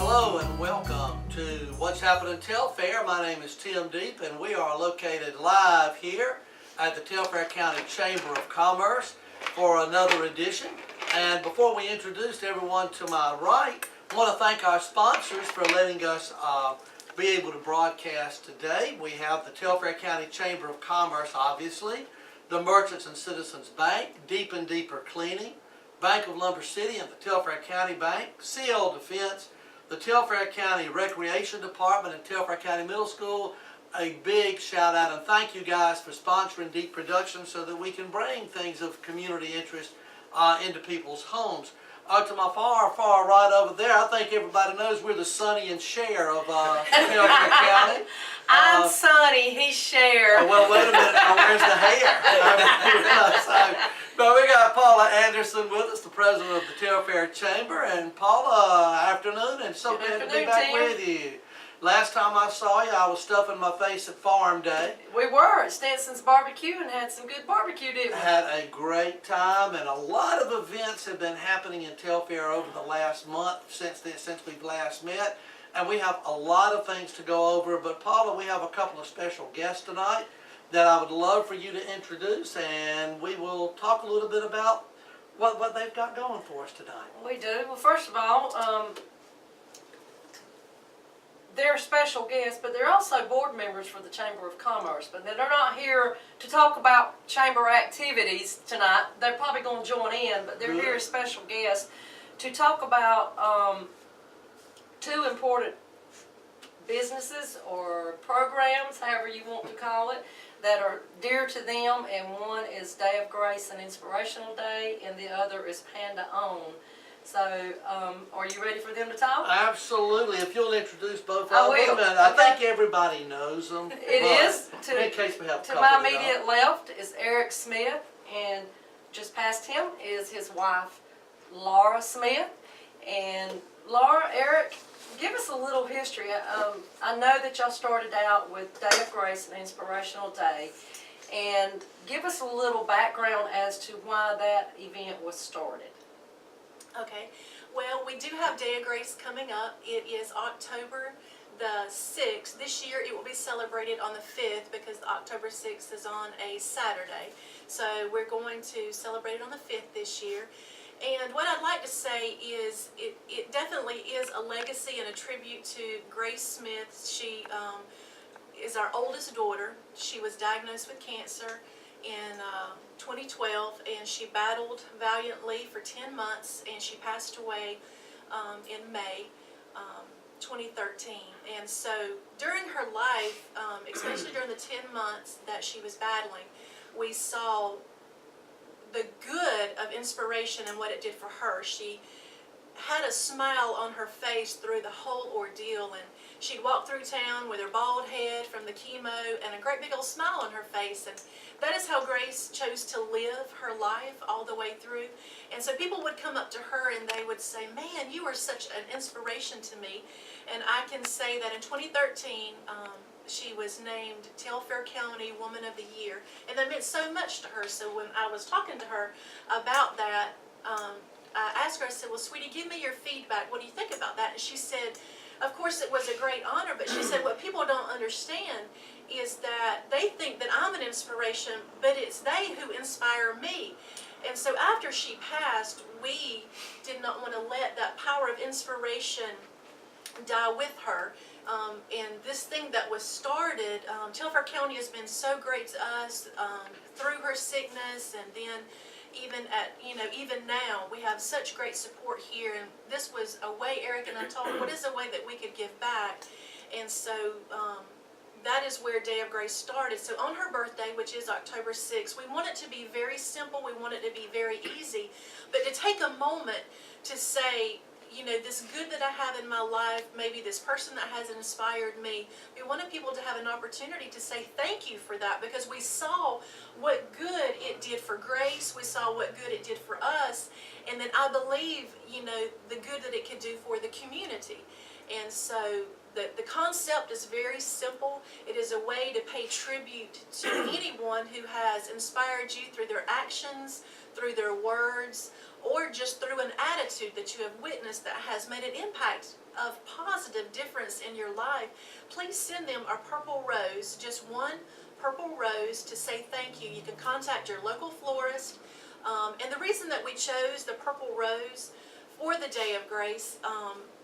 Hello and welcome to What's Happening Telfair. My name is Tim Deep and we are located live here at the Telfair County Chamber of Commerce for another edition. And before we introduce everyone to my right, I want to thank our sponsors for letting us be able to broadcast today. We have the Telfair County Chamber of Commerce, obviously, the Merchants and Citizens Bank, Deep and Deeper Cleaning, Bank of Lumber City and the Telfair County Bank, CL Defense, the Telfair County Recreation Department and Telfair County Middle School. A big shout out and thank you guys for sponsoring Deep Productions so that we can bring things of community interest into people's homes. To my far right over there, I think everybody knows we're the Sonny and Cher of Telfair County. I'm Sonny, he's Cher. Well, wait a minute, now where's the hair? But we got Paula Anderson with us, the president of the Telfair Chamber. And Paula, afternoon, and so glad to be back with you. Last time I saw you, I was stuffing my face at Farm Day. We were at Stenson's Barbecue and had some good barbecue, didn't we? Had a great time, and a lot of events have been happening in Telfair over the last month since we've last met. And we have a lot of things to go over. But Paula, we have a couple of special guests tonight that I would love for you to introduce, and we will talk a little bit about what they've got going for us tonight. We do. Well, first of all, they're special guests, but they're also board members for the Chamber of Commerce. But they're not here to talk about chamber activities tonight. They're probably going to join in, but they're here as special guests to talk about two important businesses or programs, however you want to call it, that are dear to them, and one is Day of Grace and Inspirational Day, and the other is Panda-On. So, are you ready for them to talk? Absolutely. If you'll introduce both I of will. them. And I think everybody knows them. It is. In case we have a To couple my that immediate don't. left is Eric Smith, and just past him is his wife, Laura Smith. And Laura, Eric, give us a little history. I know that y'all started out with Day of Grace and Inspirational Day, and give us a little background as to why that event was started. Okay, well, we do have Day of Grace coming up. It is October the 6th. This year it will be celebrated on the 5th because October 6th is on a Saturday. So we're going to celebrate it on the 5th this year. And what I'd like to say is it definitely is a legacy and a tribute to Grace Smith. She is our oldest daughter. She was diagnosed with cancer in 2012, and she battled valiantly for 10 months, and she passed away in May 2013. And so during her life, especially during the 10 months that she was battling, we saw the good of inspiration and what it did for her. She had a smile on her face through the whole ordeal, and she'd walk through town with her bald head from the chemo and a great big old smile on her face. And that is how Grace chose to live her life all the way through. And so people would come up to her and they would say, "Man, you are such an inspiration to me." And I can say that in 2013, she was named Telfair County Woman of the Year, and that meant so much to her. So when I was talking to her about that, I asked her, I said, "Well, sweetie, give me your feedback. What do you think about that?" And she said, of course it was a great honor, but she said what people don't understand is that they think that I'm an inspiration, but it's they who inspire me. And so after she passed, we did not want to let that power of inspiration die with her. And this thing that was started, Telfair County has been so great to us through her sickness, and then even now, we have such great support here. And this was a way, Eric and I told, what is a way that we could give back? And so that is where Day of Grace started. So on her birthday, which is October 6th, we want it to be very simple. We want it to be very easy. But to take a moment to say, this good that I have in my life, maybe this person that has inspired me, we wanted people to have an opportunity to say thank you for that, because we saw what good it did for Grace, we saw what good it did for us, and then I believe, the good that it could do for the community. And so the concept is very simple. It is a way to pay tribute to anyone who has inspired you through their actions, through their words, or just through an attitude that you have witnessed that has made an impact of positive difference in your life. Please send them a purple rose, just one purple rose, to say thank you. You can contact your local florist. And the reason that we chose the purple rose for the Day of Grace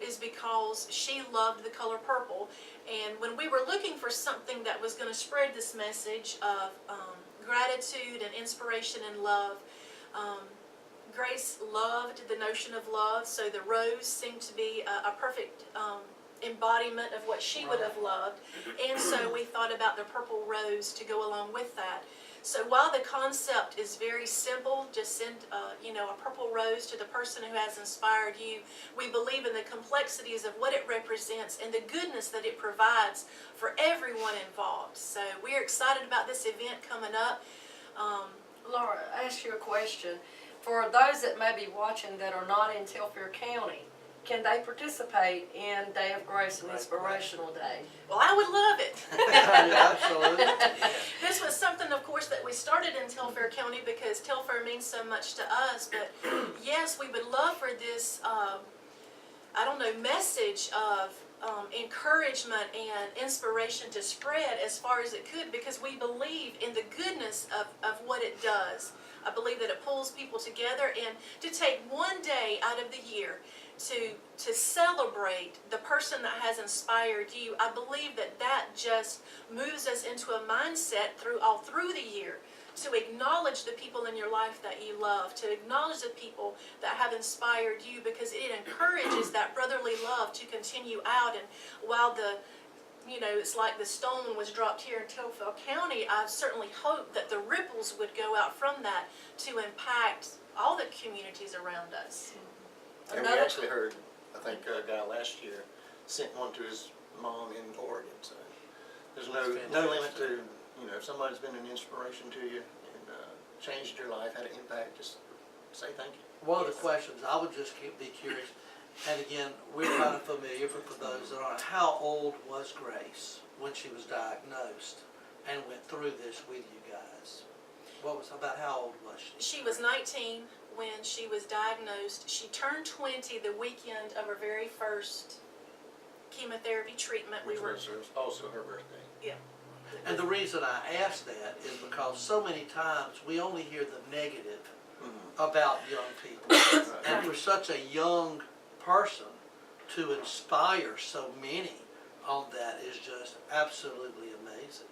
is because she loved the color purple. And when we were looking for something that was going to spread this message of gratitude and inspiration and love, Grace loved the notion of love, so the rose seemed to be a perfect embodiment of what she would have loved. And so we thought about the purple rose to go along with that. So while the concept is very simple, just send a purple rose to the person who has inspired you. We believe in the complexities of what it represents and the goodness that it provides for everyone involved. So we're excited about this event coming up. Laura, I ask you a question. For those that may be watching that are not in Telfair County, can they participate in Day of Grace and Inspirational Day? Well, I would love it. Yeah, absolutely. This was something, of course, that we started in Telfair County because Telfair means so much to us. But yes, we would love for this, message of encouragement and inspiration to spread as far as it could, because we believe in the goodness of what it does. I believe that it pulls people together, and to take one day out of the year to celebrate the person that has inspired you, I believe that just moves us into a mindset all through the year to acknowledge the people in your life that you love, to acknowledge the people that have inspired you, because it encourages that brotherly love to continue out. And while it's like the stone was dropped here in Telfair County, I certainly hope that the ripples would go out from that to impact all the communities around us. And we actually heard, I think a guy last year sent one to his mom in Oregon. So there's no limit to, if somebody's been an inspiration to you and changed your life, had an impact, just say thank you. One of the questions I would just be curious, and again, we're kind of familiar, but for those that aren't, how old was Grace when she was diagnosed and went through this with you guys? About how old was she? She was 19 when she was diagnosed. She turned 20 the weekend of her very first chemotherapy treatment. Which was also her birthday. Yeah. And the reason I ask that is because so many times we only hear the negative about young people. And for such a young person to inspire so many on that is just absolutely amazing.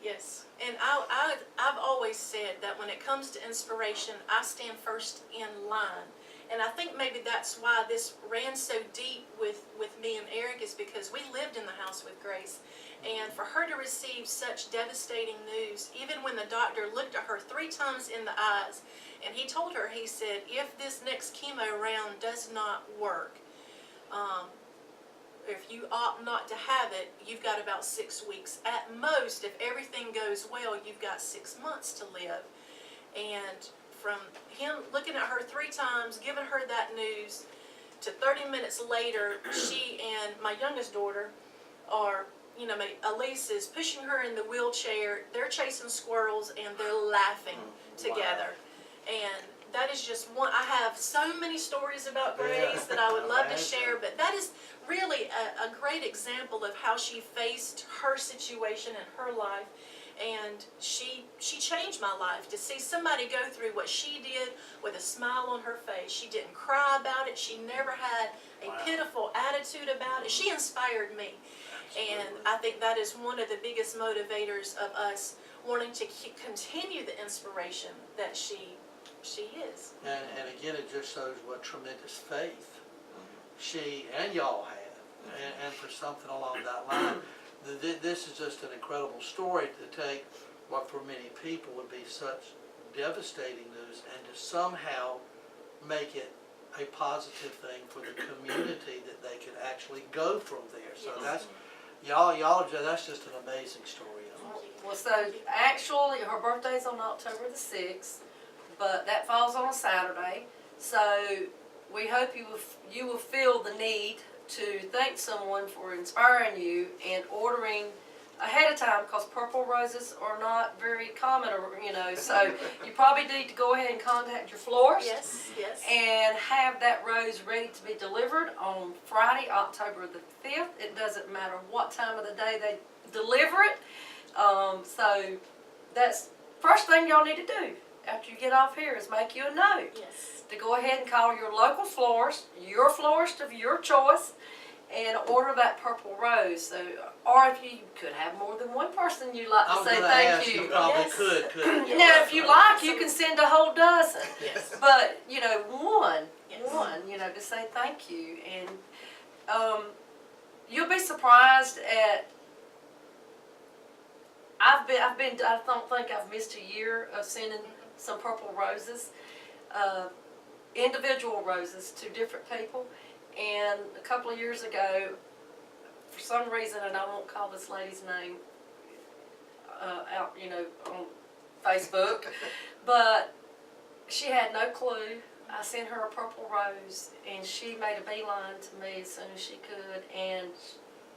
Yes, and I've always said that when it comes to inspiration, I stand first in line. And I think maybe that's why this ran so deep with me and Eric, is because we lived in the house with Grace. And for her to receive such devastating news, even when the doctor looked at her 3 times in the eyes, and he told her, he said, if this next chemo round does not work, if you opt not to have it, you've got about 6 weeks. At most, if everything goes well, you've got 6 months to live. And from him looking at her 3 times, giving her that news, to 30 minutes later, she and my youngest daughter are, Elise is pushing her in the wheelchair, they're chasing squirrels, and they're laughing together. And that is just one. I have so many stories about Grace that I would love to share, but that is really a great example of how she faced her situation in her life. And she changed my life. To see somebody go through what she did with a smile on her face. She didn't cry about it. She never had a Wow. pitiful attitude about it. She inspired me. And I think that is one of the biggest motivators of us wanting to continue the inspiration that she is. And again, it just shows what tremendous faith she and y'all have. And for something along that line, this is just an incredible story to take what for many people would be such devastating news and to somehow make it a positive thing for the community that they could actually go from there. So Yes. that's just an amazing story. Well, so actually, her birthday's on October the 6th, but that falls on a Saturday. So we hope you will feel the need to thank someone for inspiring you and ordering ahead of time, because purple roses are not very common, or so you probably need to go ahead and contact your florist. Yes, yes. And have that rose ready to be delivered on Friday, October the 5th. It doesn't matter what time of the day they deliver it. So that's first thing y'all need to do after you get off here is make you a note Yes. to go ahead and call your local florist, your florist of your choice, and order that purple rose. So, or if you could have more than one person you'd like I to was say gonna thank ask, you. you probably Yes. could you? Now, if you like, you can send a whole dozen. Yes. But one, Yes. to say thank you, and you'll be surprised at. I don't think I've missed a year of sending some purple roses, individual roses to different people. And a couple of years ago, for some reason, and I won't call this lady's name out, on Facebook, but she had no clue. I sent her a purple rose, and she made a beeline to me as soon as she could, and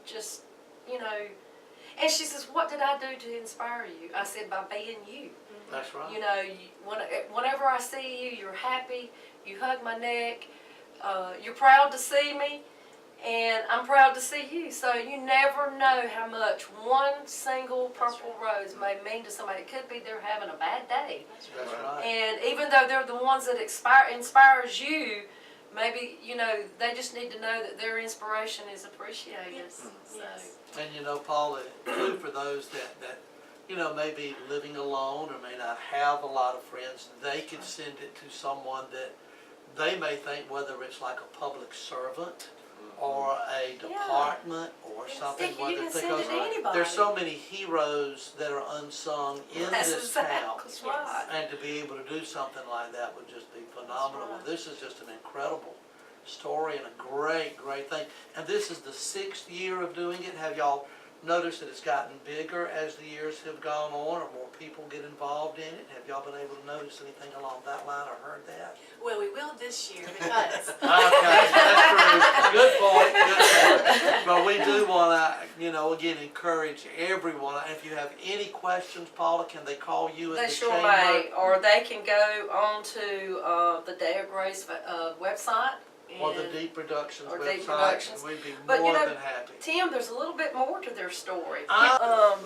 just, and she says, "What did I do to inspire you?" I said, "By being you. That's right. Whenever I see you, you're happy, you hug my neck, you're proud to see me, and I'm proud to see you." So you never know how much one single purple rose may mean to somebody. It could be they're having a bad day. That's right. And even though they're the ones that inspires you, maybe, they just need to know that their inspiration is appreciated. Yes. So, Yes. And Paula, too, for those that may be living alone or may not have a lot of friends, they could send it to someone that they may think, whether it's like a public servant or a department or something. You can send it to anybody. There's so many heroes that are unsung in this town. That's right. And to be able to do something like that would just be phenomenal. That's right. This is just an incredible story and a great, great thing. And this is the 6th year of doing it. Have y'all noticed that it's gotten bigger as the years have gone on, or more people get involved in it? Have y'all been able to notice anything along that line or heard that? Well, we will this year because Okay, that's true. Good point, good point. But we do want to, again, encourage everyone. If you have any questions, Paula, can they call you at They the sure chamber? may, or they can go on to the Day of Grace website. Or the and- Deep Productions or website, Deep Productions. and we'd be But, more than happy. Tim, there's a little bit more to their story. Ah.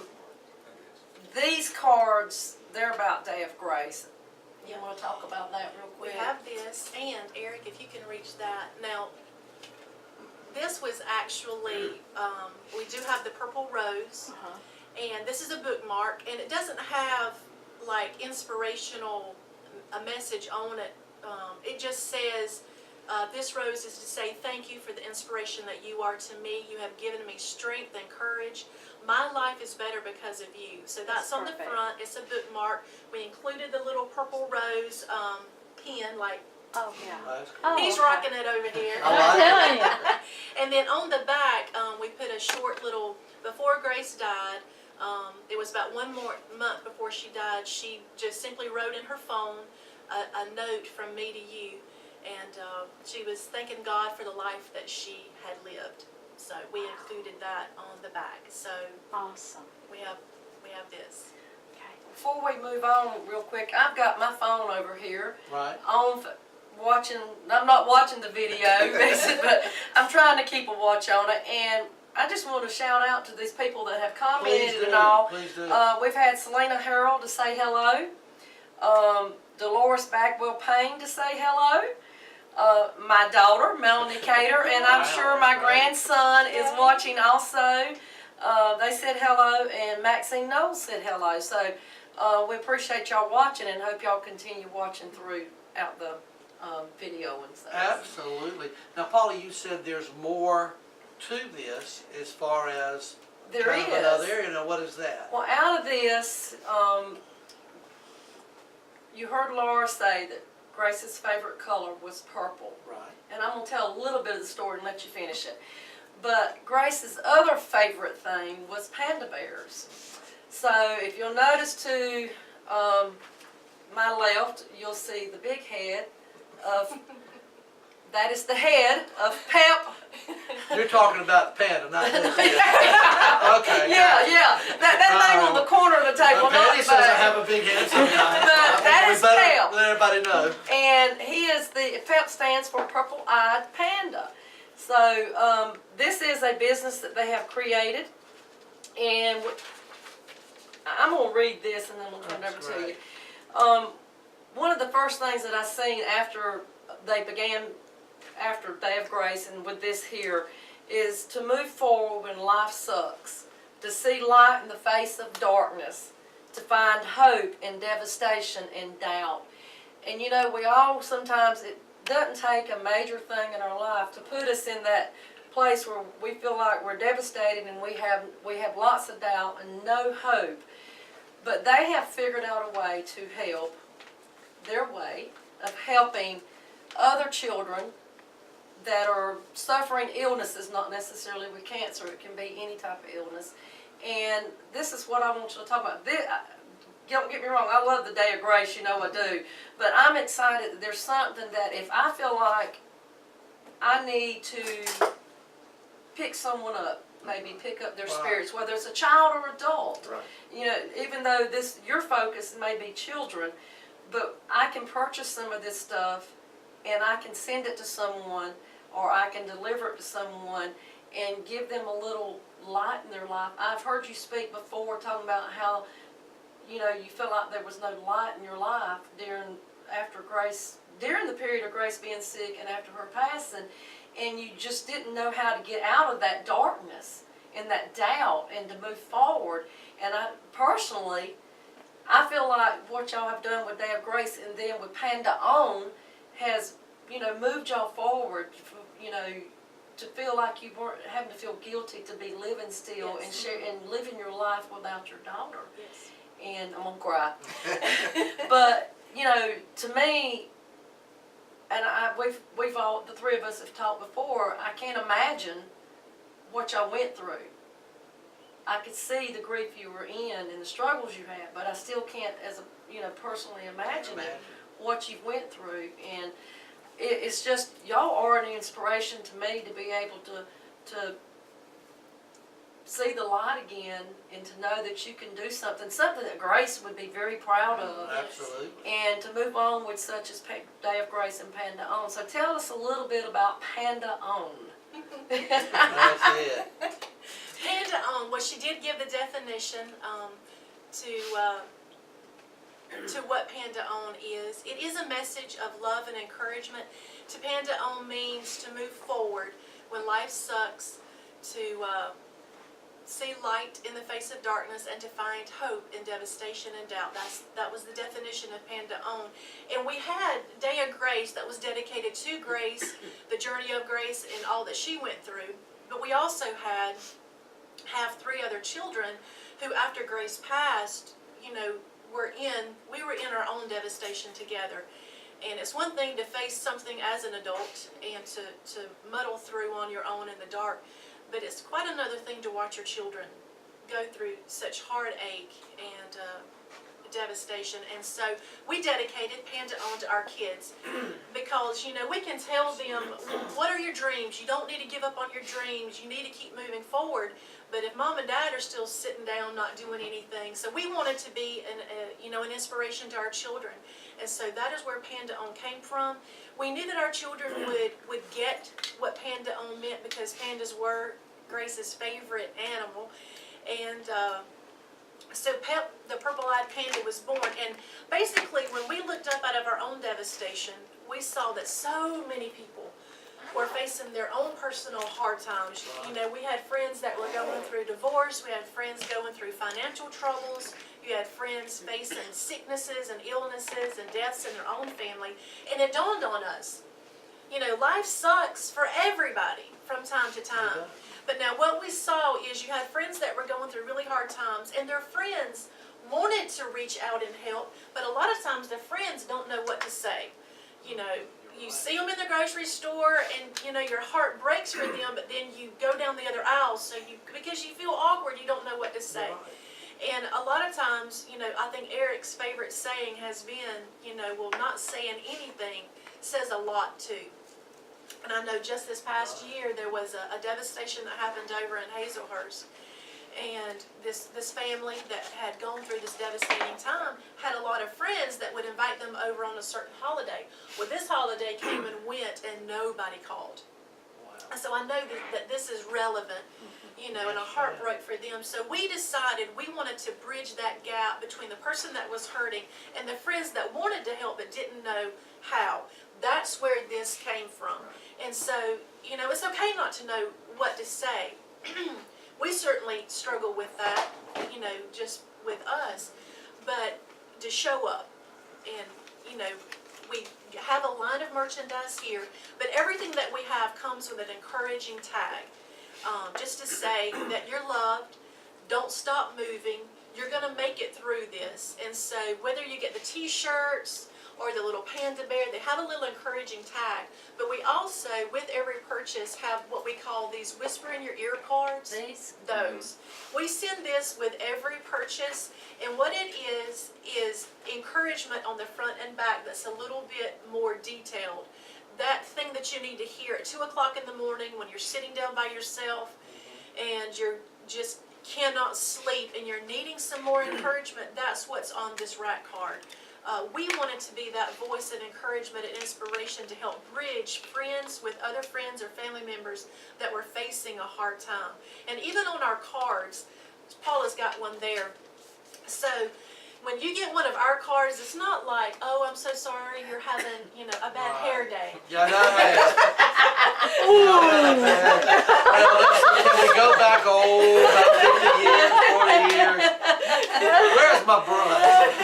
These cards, they're about Day of Grace. You Yeah. want to talk about that real we quick? have this, and Eric, if you can reach that. Now, this was actually, we do have the purple rose, Uh-huh. and this is a bookmark, and it doesn't have like inspirational, a message on it. It just says, this rose is to say thank you for the inspiration that you are to me. You have given me strength and courage. My life is better because of you. So that's on the perfect. front. It's a bookmark. We included the little purple rose pin, like Oh, yeah. That's cool. Oh, he's okay. rocking it over here. I like telling you. And then on the back, we put a short little, before Grace died, it was about 1 more month before she died, she just simply wrote in her phone a note from me to you. And she was thanking God for the life that she had lived. So we included that on the back. So Awesome. we have this. Okay. Before we move on real quick, I've got my phone over here Right. on watching. I'm not watching the video, but I'm trying to keep a watch on it. And I just want to shout out to these people that have Please commented do, and all. please do. We've had Selena Harold to say hello. Dolores Bagwell Payne to say hello. My daughter, Melanie Cater, and I'm Wow, sure my that's great. grandson is watching also. They said hello, and Maxine Knowles said hello. So we appreciate y'all watching and hope y'all continue watching throughout the video and stuff. Absolutely. Now, Paula, you said there's more to this as far as There kind of is. another area. Now, what is that? Well, out of this, you heard Laura say that Grace's favorite color was purple. Right. And I'm going to tell a little bit of the story and let you finish it. But Grace's other favorite thing was panda bears. So if you'll notice to my left, you'll see the big head of, that is the head of Pep. You're talking about the panda, not this. Okay. Yeah. That thing on the corner of the table. Okay, not he the says I back. have a big head sometimes. But that is Pep. Let everybody know. And he is PEP stands for Purple Eyed Panda. So this is a business that they have created, and I'm going to read this and then we'll turn it over That's to great. you. One of the first things that I seen after they began, after Day of Grace and with this here, is to move forward when life sucks, to see light in the face of darkness, to find hope in devastation and doubt. And you know, we all sometimes, it doesn't take a major thing in our life to put us in that place where we feel like we're devastated and we have lots of doubt and no hope. But they have figured out a way to help, their way of helping other children that are suffering illnesses, not necessarily with cancer, it can be any type of illness. And this is what I want you to talk about. Don't get me wrong, I love the Day of Grace, you know I do. But I'm excited that there's something that if I feel like I need to pick someone up, maybe pick up their spirits, whether it's a child or adult. Right. You know, even though your focus may be children, but I can purchase some of this stuff and I can send it to someone or I can deliver it to someone and give them a little light in their life. I've heard you speak before talking about how, you know, you feel like there was no light in your life during the period of Grace being sick and after her passing, and you just didn't know how to get out of that darkness and that doubt and to move forward. And I personally, I feel like what y'all have done with Day of Grace and then with Panda-On has, you know, moved y'all forward, you know, to feel like you weren't having to feel guilty to be living still Yes. and living your life without your daughter. Yes. And I'm gonna cry. But you know, to me, and we've all, the three of us have talked before. I can't imagine what y'all went through. I could see the grief you were in and the struggles you had, but I still can't, as a, you know, personally imagine what you went through. And it's just, y'all are an inspiration to me to be able to see the light again and to know that you can do something that Grace would be very proud of. Absolutely. And to move on with such as Day of Grace and Panda-On. So tell us a little bit about Panda-On. That's it. Panda-On, well, she did give the definition to what Panda-On is. It is a message of love and encouragement. To Panda-On means to move forward when life sucks, to see light in the face of darkness, and to find hope in devastation and doubt. That was the definition of Panda-On. And we had Day of Grace that was dedicated to Grace, the journey of Grace and all that she went through. But we also have three other children who, after Grace passed, you know, we were in our own devastation together. And it's one thing to face something as an adult and to muddle through on your own in the dark, but it's quite another thing to watch your children go through such heartache and devastation. And so we dedicated Panda-On to our kids because, you know, we can tell them, what are your dreams? You don't need to give up on your dreams. You need to keep moving forward. But if mom and dad are still sitting down not doing anything, so we wanted to be an inspiration to our children. And so that is where Panda-On came from. We knew that our children would get what Panda-On meant because pandas were Grace's favorite animal. And so the purple-eyed panda was born. And basically, when we looked up out of our own devastation, we saw that so many people were facing their own personal hard times. You know, we had friends that were going through divorce. We had friends going through financial troubles. You had friends facing sicknesses and illnesses and deaths in their own family. And it dawned on us, you know, life sucks for everybody from time to time. But now what we saw is you had friends that were going through really hard times, and their friends wanted to reach out and help, but a lot of times the friends don't know what to say. You know, you see them in the grocery store and, you know, your heart breaks for them, but then you go down the other aisle, so because you feel awkward, you don't know what to say. And a lot of times, you know, I think Eric's favorite saying has been, you know, well, not saying anything says a lot too. And I know just this past year there was a devastation that happened over in Hazelhurst. And this family that had gone through this devastating time had a lot of friends that would invite them over on a certain holiday. Well, this holiday came and went and nobody called. And so I know that this is relevant, you know, and a heart broke for them. So we decided we wanted to bridge that gap between the person that was hurting and the friends that wanted to help but didn't know how. That's where this came from. And so, you know, it's okay not to know what to say. We certainly struggle with that, you know, just with us. But to show up and, you know, we have a line of merchandise here, but everything that we have comes with an encouraging tag. Just to say that you're loved, don't stop moving, you're going to make it through this. And so whether you get the t-shirts or the little panda bear, they have a little encouraging tag. But we also, with every purchase, have what we call these whisper in your ear cards. Those. We send this with every purchase, and what it is encouragement on the front and back that's a little bit more detailed. That thing that you need to hear at 2 o'clock in the morning when you're sitting down by yourself and you're just cannot sleep and you're needing some more encouragement, that's what's on this rack card. We wanted to be that voice of encouragement and inspiration to help bridge friends with other friends or family members that were facing a hard time. And even on our cards, Paula's got one there. So when you get one of our cards, it's not like, oh, I'm so sorry you're having, you know, a bad hair day. Yeah, I know. Can we go back about 50 years, 40 years? Where's my brush?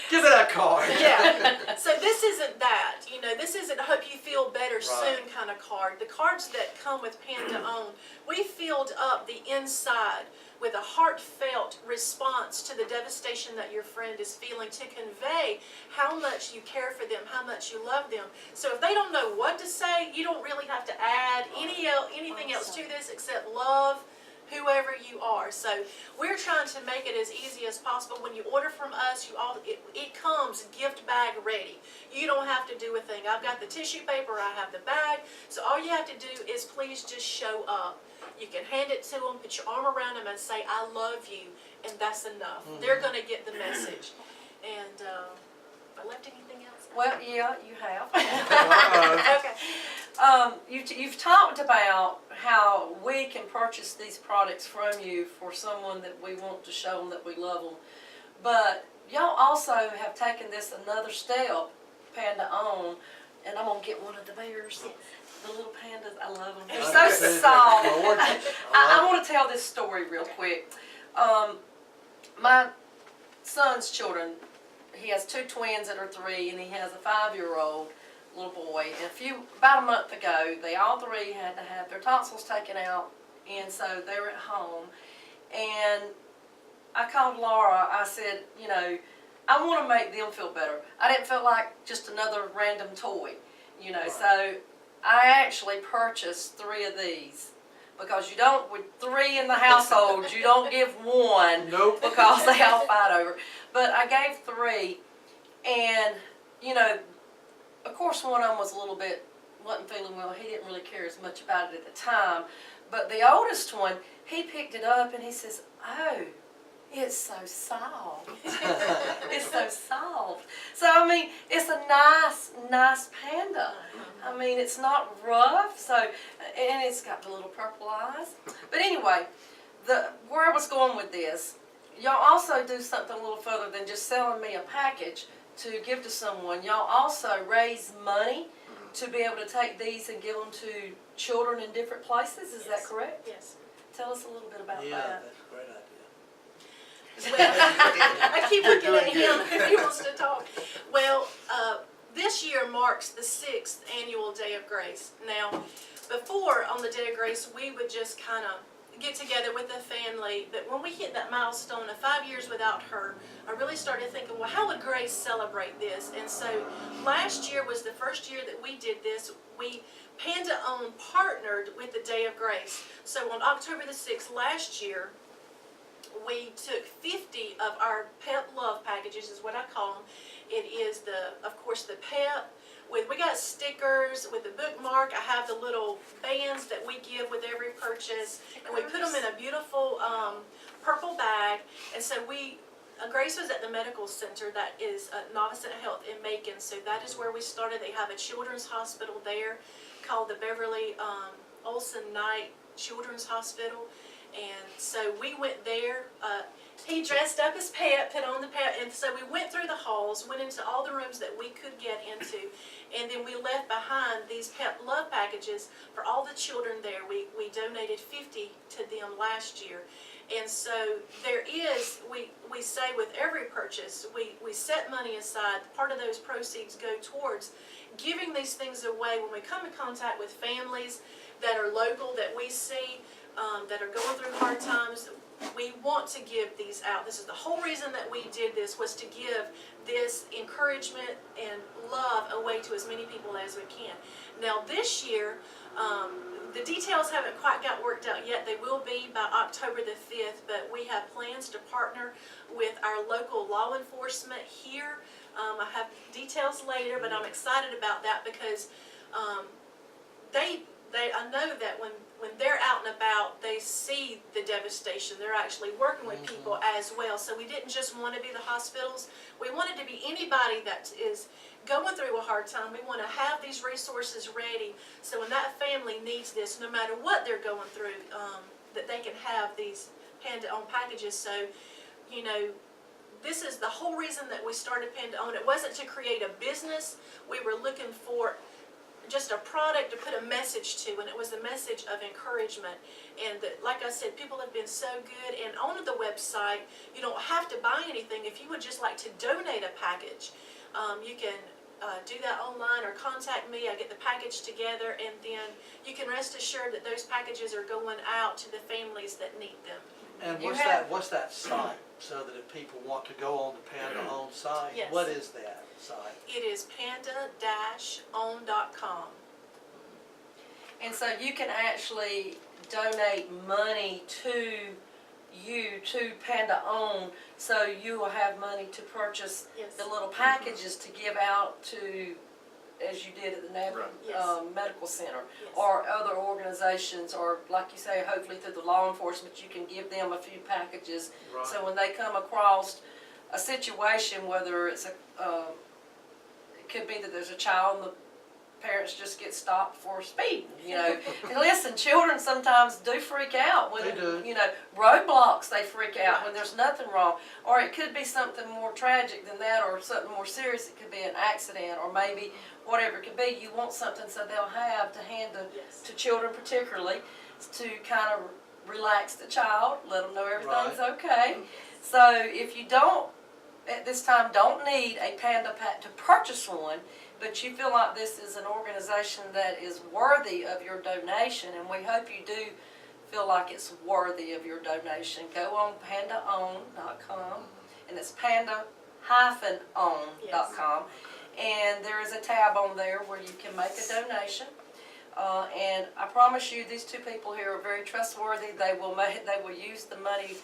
Give me that card. Yeah. So this isn't that. You know, this isn't hope you feel better soon kind of card. The cards that come with Panda-On, we filled up the inside with a heartfelt response to the devastation that your friend is feeling to convey how much you care for them, how much you love them. So if they don't know what to say, you don't really have to add anything else to this except love whoever you are. So we're trying to make it as easy as possible. When you order from us, it comes gift bag ready. You don't have to do a thing. I've got the tissue paper, I have the bag. So all you have to do is please just show up. You can hand it to them, put your arm around them and say, I love you, and that's enough. They're going to get the message. And have I left anything else? Well, yeah, you have. Okay. You've talked about how we can purchase these products from you for someone that we want to show them that we love them. But y'all also have taken this another step, Panda-On, and I'm going to get one of the bears. The little pandas, I love them. They're so soft. I want to tell this story real quick. My son's children, he has 2 twins that are 3, and he has a 5-year-old little boy. And about a month ago, they all 3 had to have their tonsils taken out, and so they were at home. And I called Laura. I said, you know, I want to make them feel better. I didn't feel like just another random toy, you know. So I actually purchased 3 of these. Because you don't, with 3 in the household, you don't give one. Nope. Because they all fight over. But I gave 3, and, you know, of course one of them was a little bit, wasn't feeling well. He didn't really care as much about it at the time. But the oldest one, he picked it up and he says, oh, It's so soft. It's so soft. So, I mean, it's a nice panda. I mean, it's not rough, so, and it's got the little purple eyes. But anyway, where I was going with this, y'all also do something a little further than just selling me a package to give to someone. Y'all also raise money to be able to take these and give them to children in different places. Is that correct? Yes. Tell us a little bit about Yeah, that. that's a great idea. I keep looking at him if he wants to talk. Well, this year marks the 6th annual Day of Grace. Now, before on the Day of Grace, we would just kind of get together with the family, but when we hit that milestone of 5 years without her, I really started thinking, well, how would Grace celebrate this? And so last year was the first year that we did this. We Panda-On partnered with the Day of Grace. So on October the 6th last year, we took 50 of our pet love packages, is what I call them. It is of course the pet, we got stickers with the bookmark. I have the little bands that we give with every purchase, and we put them in a beautiful purple bag. And so Grace was at the medical center that is Novice Health in Macon, so that is where we started. They have a children's hospital there called the Beverly Olson Knight Children's Hospital. And so we went there. He dressed up as Pet, put on the pet, and so we went through the halls, went into all the rooms that we could get into, and then we left behind these pet love packages for all the children there. We donated 50 to them last year. And so there is, we say with every purchase, we set money aside. Part of those proceeds go towards giving these things away when we come in contact with families that are local, that we see, that are going through hard times. We want to give these out. This is the whole reason that we did this, was to give this encouragement and love away to as many people as we can. Now this year, the details haven't quite got worked out yet. They will be by October the 5th, but we have plans to partner with our local law enforcement here. I have details later, but I'm excited about that because I know that when they're out and about, they see the devastation. They're actually working with people as well. So we didn't just want to be the hospitals. We wanted to be anybody that is going through a hard time. We want to have these resources ready, so when that family needs this, no matter what they're going through, that they can have these Panda-On packages. So, you know, this is the whole reason that we started Panda-On. It wasn't to create a business. We were looking for just a product to put a message to, and it was a message of encouragement. And like I said, people have been so good. And on the website, you don't have to buy anything. If you would just like to donate a package, you can do that online or contact me. I get the package together, and then you can rest assured that those packages are going out to the families that need them. And You what's that site, so that if people want to go on the Panda-On site? Yes. What is that site? It is panda-on.com. And so you can actually donate money to Panda-On, so you will have money to purchase Yes. the little packages to give out to, as you did at the Yes. Medical Center, Yes. or other organizations, or like you say, hopefully through the law enforcement, you can give them a few packages. Right. So when they come across a situation, whether it's it could be that there's a child and the parents just get stopped for speeding, you know. And listen, children sometimes do freak out when, They do. you know, roadblocks, they freak out Right. when there's nothing wrong. Or it could be something more tragic than that, or something more serious. It could be an accident, or maybe whatever it could be. You want something so they'll have to hand Yes. to children particularly, to kind of relax the child, let them know everything's okay. So if you don't, at this time, don't need a Panda Pack to purchase one, but you feel like this is an organization that is worthy of your donation, and we hope you do feel like it's worthy of your donation, go on Panda-On.com, and it's Panda-On.com, and there is a tab on there where you can make a donation. And I promise you, these two people here are very trustworthy. They will use the money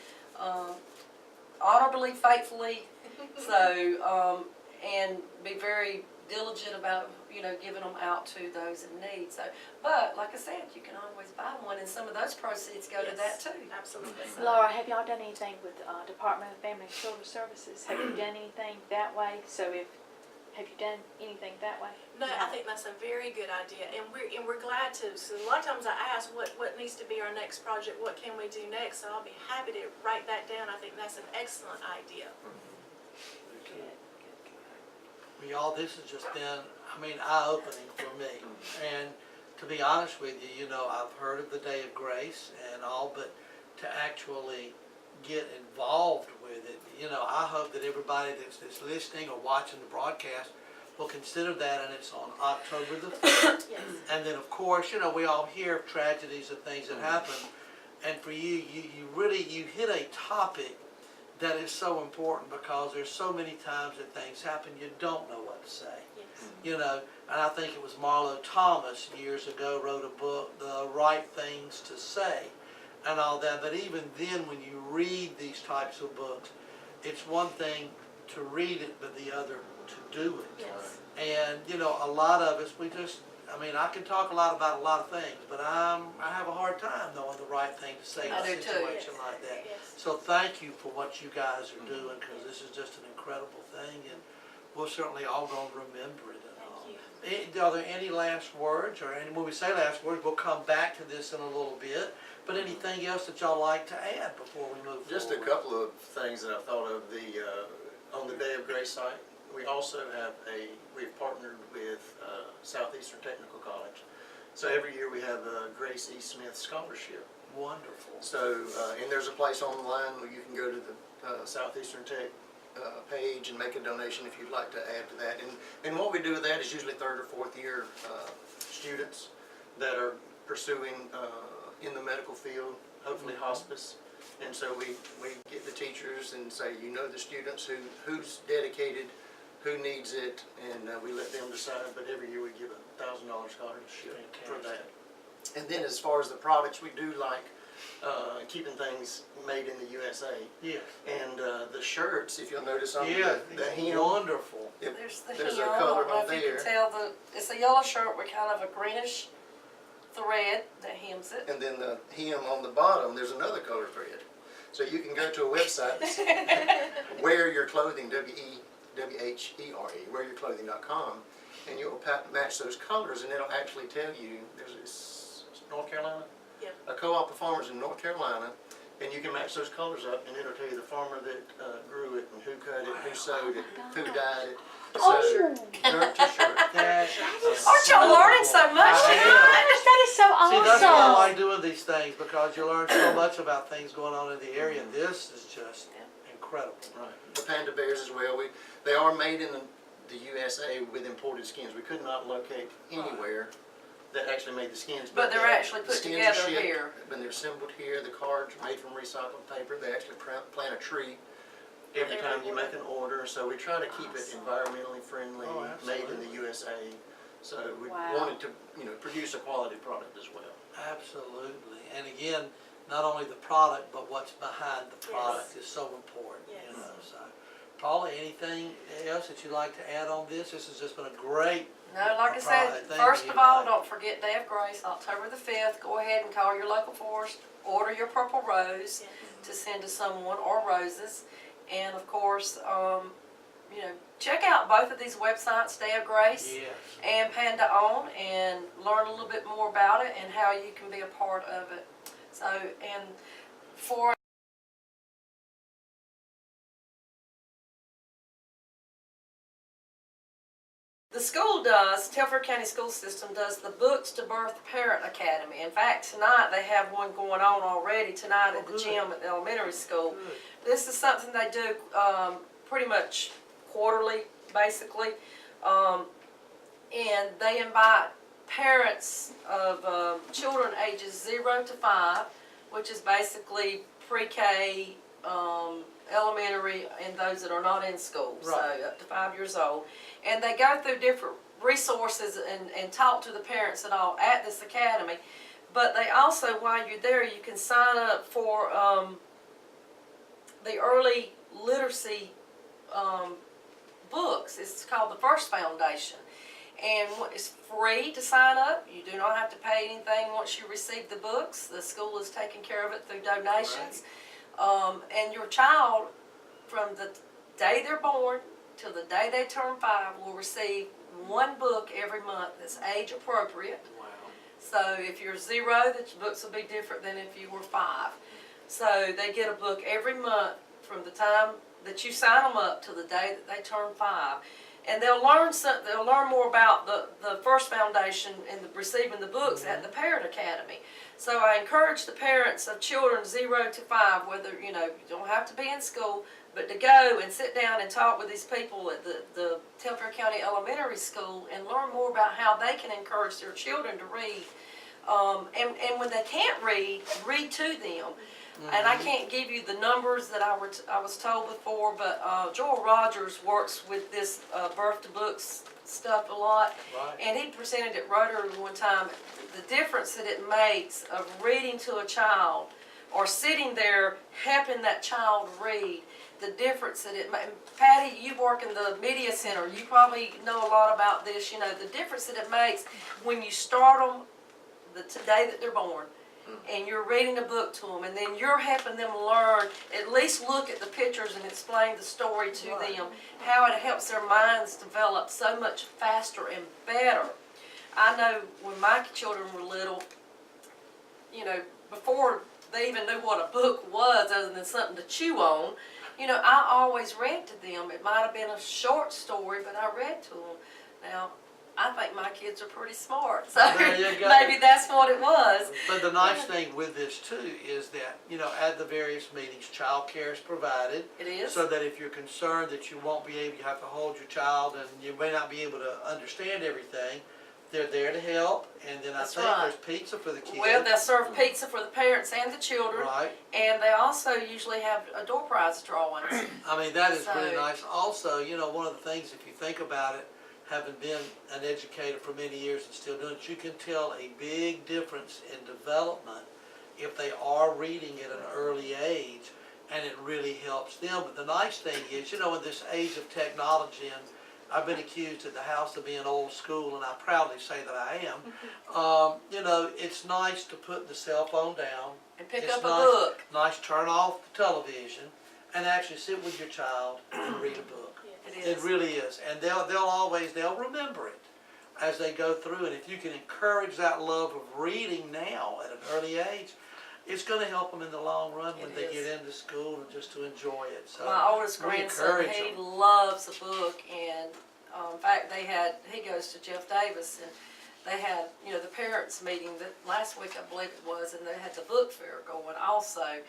honorably, faithfully, so and be very diligent about giving them out to those in need. So, but like I said, you can always buy one, and some of those proceeds go to that Yes, too. Absolutely. Laura, have y'all done anything with Department of Family and Children Services? Have you done anything that way? Have you done anything that way? No, I think that's a very good idea, and we're glad to. So a lot of times I ask what needs to be our next project, what can we do next? So I'll be happy to write that down. I think that's an excellent idea. Good. Well, y'all, this has just been, eye-opening for me. And to be honest with you, I've heard of the Day of Grace and all, but to actually get involved with it, I hope that everybody that's listening or watching the broadcast will consider that, and it's on October the 5th. Yes. And then, of course, we all hear of tragedies and things that happen. And for you hit a topic that is so important, because there's so many times that things happen you don't know what to say. Yes. And I think it was Marlo Thomas years ago wrote a book, The Right Things to Say, and all that. But even then, when you read these types of books, it's one thing to read it, but the other to do it. Yes. And a lot of us, I can talk a lot about a lot of things, but I have a hard time knowing the right thing to say in I a do too. situation like that. Yes. So thank you for what you guys are doing, because this is just an incredible thing, and we're certainly all going to remember it and all. Thank you. Are there any last words, or when we say last words, we'll come back to this in a little bit, but anything else that y'all like to add before we move Just a forward? couple of things that I thought of. On the Day of Grace site, we also have we've partnered with Southeastern Technical College. So every year we have a Grace E. Smith Scholarship. Wonderful. So, and there's a place online where you can go to the Southeastern Tech page and make a donation if you'd like to add to that. And what we do with that is usually third or fourth year students that are pursuing in the medical field, hopefully hospice. And so we get the teachers and say, the students who's dedicated, who needs it, and we let them decide. But every year we give a $1,000 scholarship for that. And then as far as the products, we do like keeping things made in the USA. Yes. And the shirts, if you'll notice on Yeah, the hem, wonderful. There's the there's hem. a I color don't know on if you there. can tell it's a yellow shirt with kind of a greenish thread that hems it. And then the hem on the bottom, there's another color thread. So you can go to a website, Wear Your Clothing, WHERE, wearyourclothing.com, and you'll match those colors, and it'll actually tell you, there's this North Carolina? Yep. A co-op of farmers in North Carolina, and you can match those colors up, and it'll tell you the farmer that grew it, and who cut it, who sowed it, who dyed it. So, shirt to shirt. Aren't y'all learning so much tonight? That is so See, that's why I awesome. like doing these things, because you learn so much about things going on in the area. This is just incredible. Right. The panda bears as well. They are made in the USA with imported skins. We could not locate anywhere that actually made the skins. But they're actually the put skins are together shipped, here. And they're assembled here. The cards are made from recycled paper. They actually plant a tree every time you make an order. So we try to keep it environmentally friendly, made in the USA. So we wanted to, produce a quality product as well. Absolutely. And again, not only the product, but what's behind the product is so important. Yes. So, Paula, anything else that you'd like to add on this? This has just been a great. No, like I said, first of all, don't forget Day of Grace, October the 5th. Go ahead and call your local florist, order your purple rose to send to someone, or roses. And of course, check out both of these websites, Day of Grace and Panda-On, and learn a little bit more about it and how you can be a part of it. So, and for the school does, Telfair County School System does the Books to Birth Parent Academy. In fact, tonight they have one going on already tonight at the gym at the elementary school. This is something they do pretty much quarterly, basically. And they invite parents of children ages 0 to 5, which is basically pre-K, elementary, and those that are not in school, so up to 5 years old. And they go through different resources and talk to the parents and all at this academy. But they also, while you're there, you can sign up for the early literacy books. It's called the First Foundation. And it's free to sign up. You do not have to pay anything once you receive the books. The school is taking care of it through donations. And your child, from the day they're born till the day they turn 5, will receive one book every month that's age appropriate. Wow. So if you're 0, the books will be different than if you were 5. So they get a book every month from the time that you sign them up till the day that they turn 5. And they'll learn more about the first foundation and receiving the books at the Parent Academy. So I encourage the parents of children 0 to 5, whether, you don't have to be in school, but to go and sit down and talk with these people at the Telfair County Elementary School and learn more about how they can encourage their children to read. And when they can't read to them. And I can't give you the numbers that I was told before, but Joel Rogers works with this birth to books stuff a lot. Right. And he presented at Rotary one time the difference that it makes of reading to a child or sitting there helping that child read. The difference that it makes. Patty, you work in the media center. You probably know a lot about this. The difference that it makes when you start them the day that they're born. And you're reading a book to them, and then you're helping them learn, at least look at the pictures and explain the story to them, how it helps their minds develop so much faster and better. I know when my children were little, before they even knew what a book was other than something to chew on, I always read to them. It might have been a short story, but I read to them. Now, I think my kids are pretty smart, so There you go. maybe that's what it was. But the nice thing with this too is that, at the various meetings, child care is provided. It is. So that if you're concerned that you won't be able, you have to hold your child and you may not be able to understand everything, they're there to help. And then That's I think right. there's pizza for the kids. Well, they'll serve pizza for the parents and the children. Right. And they also usually have a door prize drawings. I mean, that is really So- nice. Also, one of the things, if you think about it, having been an educator for many years and still doing it, you can tell a big difference in development if they are reading at an early age, and it really helps them. But the nice thing is, in this age of technology, and I've been accused at the house of being old school, and I proudly say that I am. It's nice to put the cell phone down. And pick It's up a nice- book. Nice, turn off the television, and actually sit with your child and read a book. It It is. really is, and they'll remember it as they go through. And if you can encourage that love of reading now at an early age, it's going to help them in the long run when It they is. get into school and just to enjoy it. So My oldest we grandson, encourage he them. loves a book, and in fact, he goes to Jeff Davis, and they had, the parents meeting last week, I believe it was, and they had the book fair going also.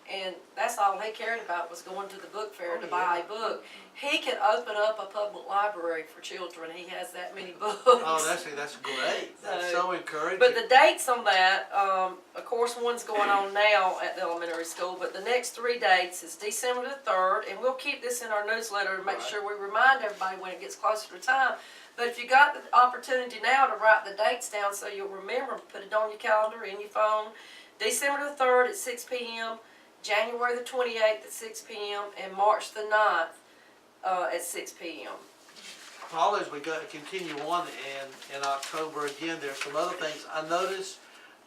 And that's all he cared about was going to the book fair to buy a book. He can open up a public library for children. He has that many books. Oh, that's great. That's so encouraging. But the dates on that, of course, one's going on now at the elementary school, but the next 3 dates is December the 3rd, and we'll keep this in our newsletter to make Right. sure we remind everybody when it gets closer to time. But if you got the opportunity now to write the dates down so you'll remember, put it on your calendar, in your phone. December the 3rd at 6 p.m., January the 28th at 6 p.m., and March the 9th at 6 p.m. Paula, as we continue on in October again, there's some other things. I noticed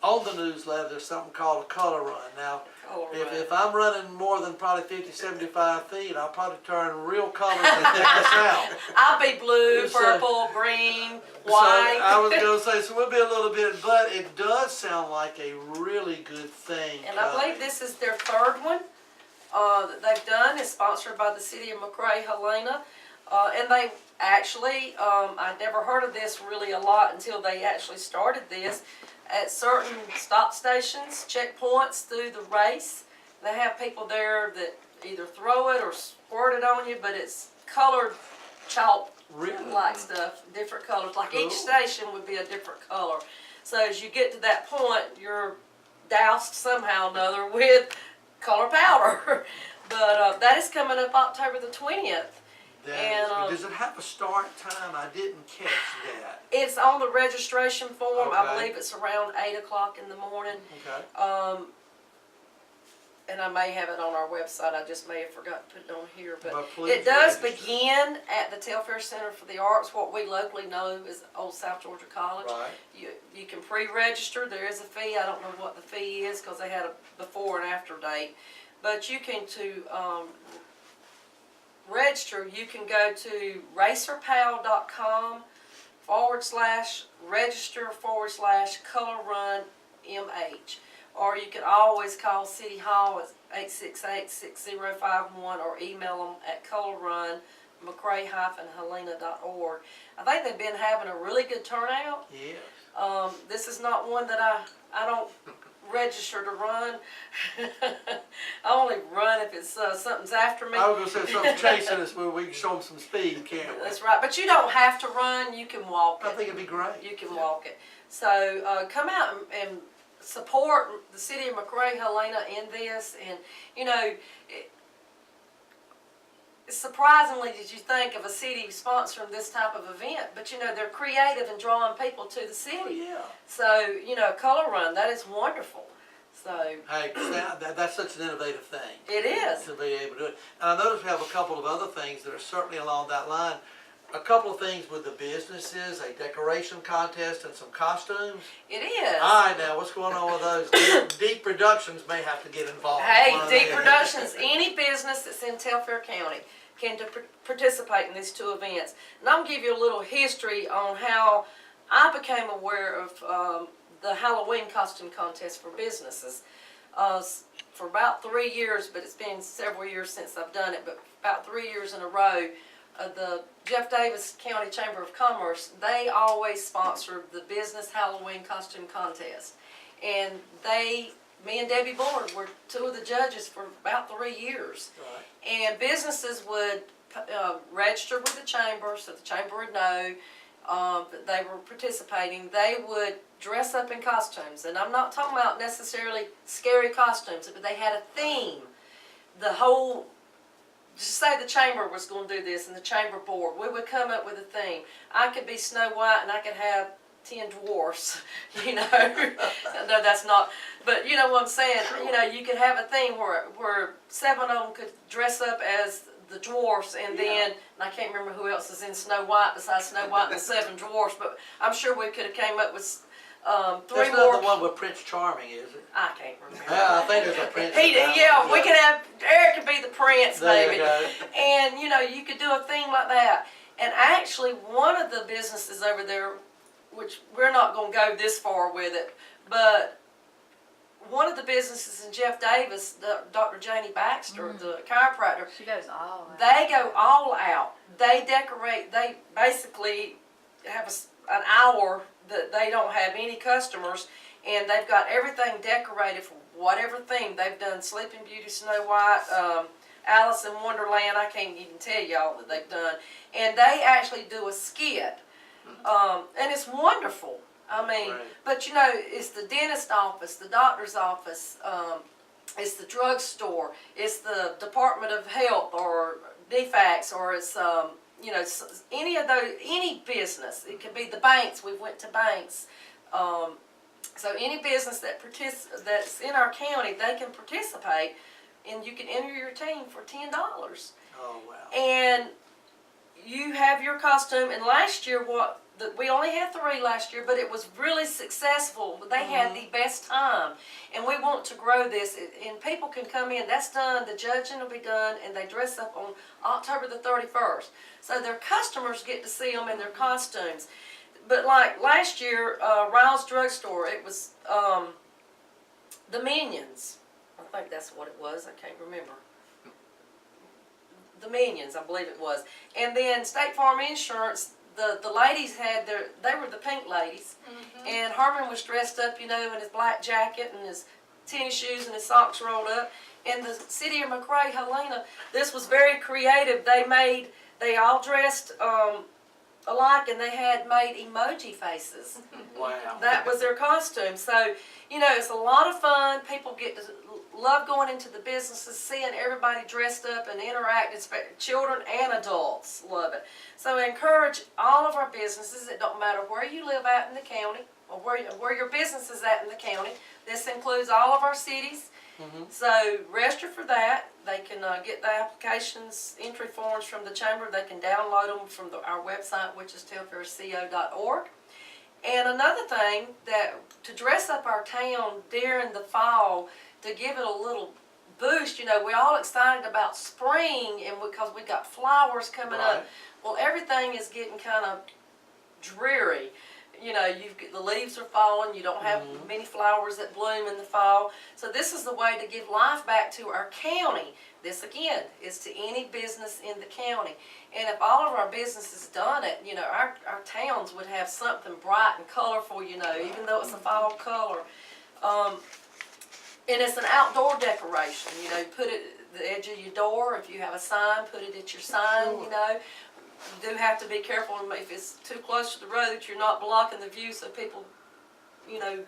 on the newsletter there's something called a color run. Now, if I'm running more than probably 50, 75 feet, I'll probably turn real colors and check this out. I'll be blue, So- purple, green, So white. I was going to say, so we'll be a little bit, but it does sound like a really good thing. And I believe this is their 3rd one that they've done. It's sponsored by the city of McRae, Helena. And they actually, I'd never heard of this really a lot until they actually started this. At certain stop stations, checkpoints through the race, they have people there that either throw it or squirt it on you, but it's colored chalk like stuff, different colors. Like each Cool. station would be a different color. So as you get to that point, you're doused somehow or another with color powder. But that is coming up October the 20th. Does it have a start time? I didn't catch that. It's on the registration form. I Okay. believe it's around 8 o'clock in the morning. Okay. and I may have it on our website, I just may have forgot to put it on here, but But please it does register. begin at the Telfair Center for the Arts, what we locally know as Old South Georgia College. Right. You can pre-register, there is a fee, I don't know what the fee is, because they had a before and after date. But you can, register, you can go to racerpal.com/register/color-run-MH. Or you can always call City Hall at 868-6051 or email them at colorrun@mccrae-helena.org. I think they've been having a really good turnout. Yes. This is not one that I don't register to run. I only run if it's something's after me. I was gonna say something's chasing us where we can show them some speed, can't we? That's right, but you don't have to run, you can walk I it. think it'd be great. You can walk it. So come out and support the city of McCrae-Helena in this, and you know, surprisingly did you think of a city sponsoring this type of event, but you know, they're creative in drawing people to the Oh, city. yeah. So, you know, Color Run, that is wonderful. So, Hey, that's such an innovative thing. it is. To be able to do it. And I notice we have a couple of other things that are certainly along that line. A couple of things with the businesses, a decoration contest and some costumes. It is. All right, now, what's going on with those? Deep Productions may have to get involved. Hey, One of Deep them. Productions, any business that's in Telfair County can participate in these two events. And I'm gonna give you a little history on how I became aware of the Halloween costume contest for businesses. For about 3 years, but it's been several years since I've done it, but about 3 years in a row, the Jeff Davis County Chamber of Commerce, they always sponsor the business Halloween costume contest. And me and Debbie Board were two of the judges for about 3 years. Right. And businesses would register with the chamber, so the chamber would know that they were participating. They would dress up in costumes, and I'm not talking about necessarily scary costumes, but they had a theme. Just say the chamber was going to do this, and the chamber board, we would come up with a theme. I could be Snow White, and I could have 10 dwarfs, you know. No, that's not, but you know what I'm saying. Sure. You know, you could have a theme where 7 of them could dress up as the dwarfs, and then, and I can't remember who else is in Snow White besides Snow White and the 7 dwarfs, but I'm sure we could have came up with 3 That's more. not the one with Prince Charming, is it? I can't remember. Yeah, I think there's a Prince. We could have, Eric could be the prince, There maybe. you go. And, you know, you could do a theme like that. And actually, one of the businesses over there, which we're not going to go this far with it, but one of the businesses in Jeff Davis, Dr. Janie Baxter, the chiropractor, She goes all out. they go all out. They decorate, they basically have an hour that they don't have any customers, and they've got everything decorated for whatever theme. They've done Sleeping Beauty, Snow White, Alice in Wonderland, I can't even tell y'all that they've done. And they actually do a skit, and it's wonderful. I mean, Right. but you know, it's the dentist office, the doctor's office, it's the drugstore, it's the Department of Health or DFACS, or it's you know, any of those, any business. It could be the banks. We went to banks. So any business that's in our county, they can participate, and you can enter your team for $10. Oh, wow. And you have your costume. And last year, we only had 3 last year, but it was really successful. They had the best time, and we want to grow this. And people can come in. That's done. The judging will be done, and they dress up on October the 31st. So their customers get to see them in their costumes. But like last year, Ryle's Drugstore, it was the Minions. I think that's what it was. I can't remember. The Minions, I believe it was. And then State Farm Insurance, the ladies they were the pink ladies. And Herman was dressed up, you know, in his black jacket and his tennis shoes and his socks rolled up. And the city of McCrae-Helena, this was very creative. They all dressed alike, and they had made emoji faces. Wow. That was their costume. So, you know, it's a lot of fun. People get to love going into the businesses, seeing everybody dressed up and interacting. Children and adults love it. So I encourage all of our businesses. It don't matter where you live at in the county or where your business is at in the county. This includes all of our cities. So register for that. They can get the applications, entry forms from the chamber. They can download them from our website, which is telfairco.org. And another thing, that to dress up our town during the fall, to give it a little boost. You know, we're all excited about spring, and because we got flowers coming up. Well, everything is getting kind of dreary. You know, the leaves are falling. You don't have many flowers that bloom in the fall. So this is the way to give life back to our county. This again is to any business in the county. And if all of our businesses done it, you know, our towns would have something bright and colorful, you know, even though it's a fall color. And it's an outdoor decoration, you know, put it at the edge of your door. If you have a sign, put it at your sign, you know. You do have to be careful if it's too close to the road that you're not blocking the view so people, you know,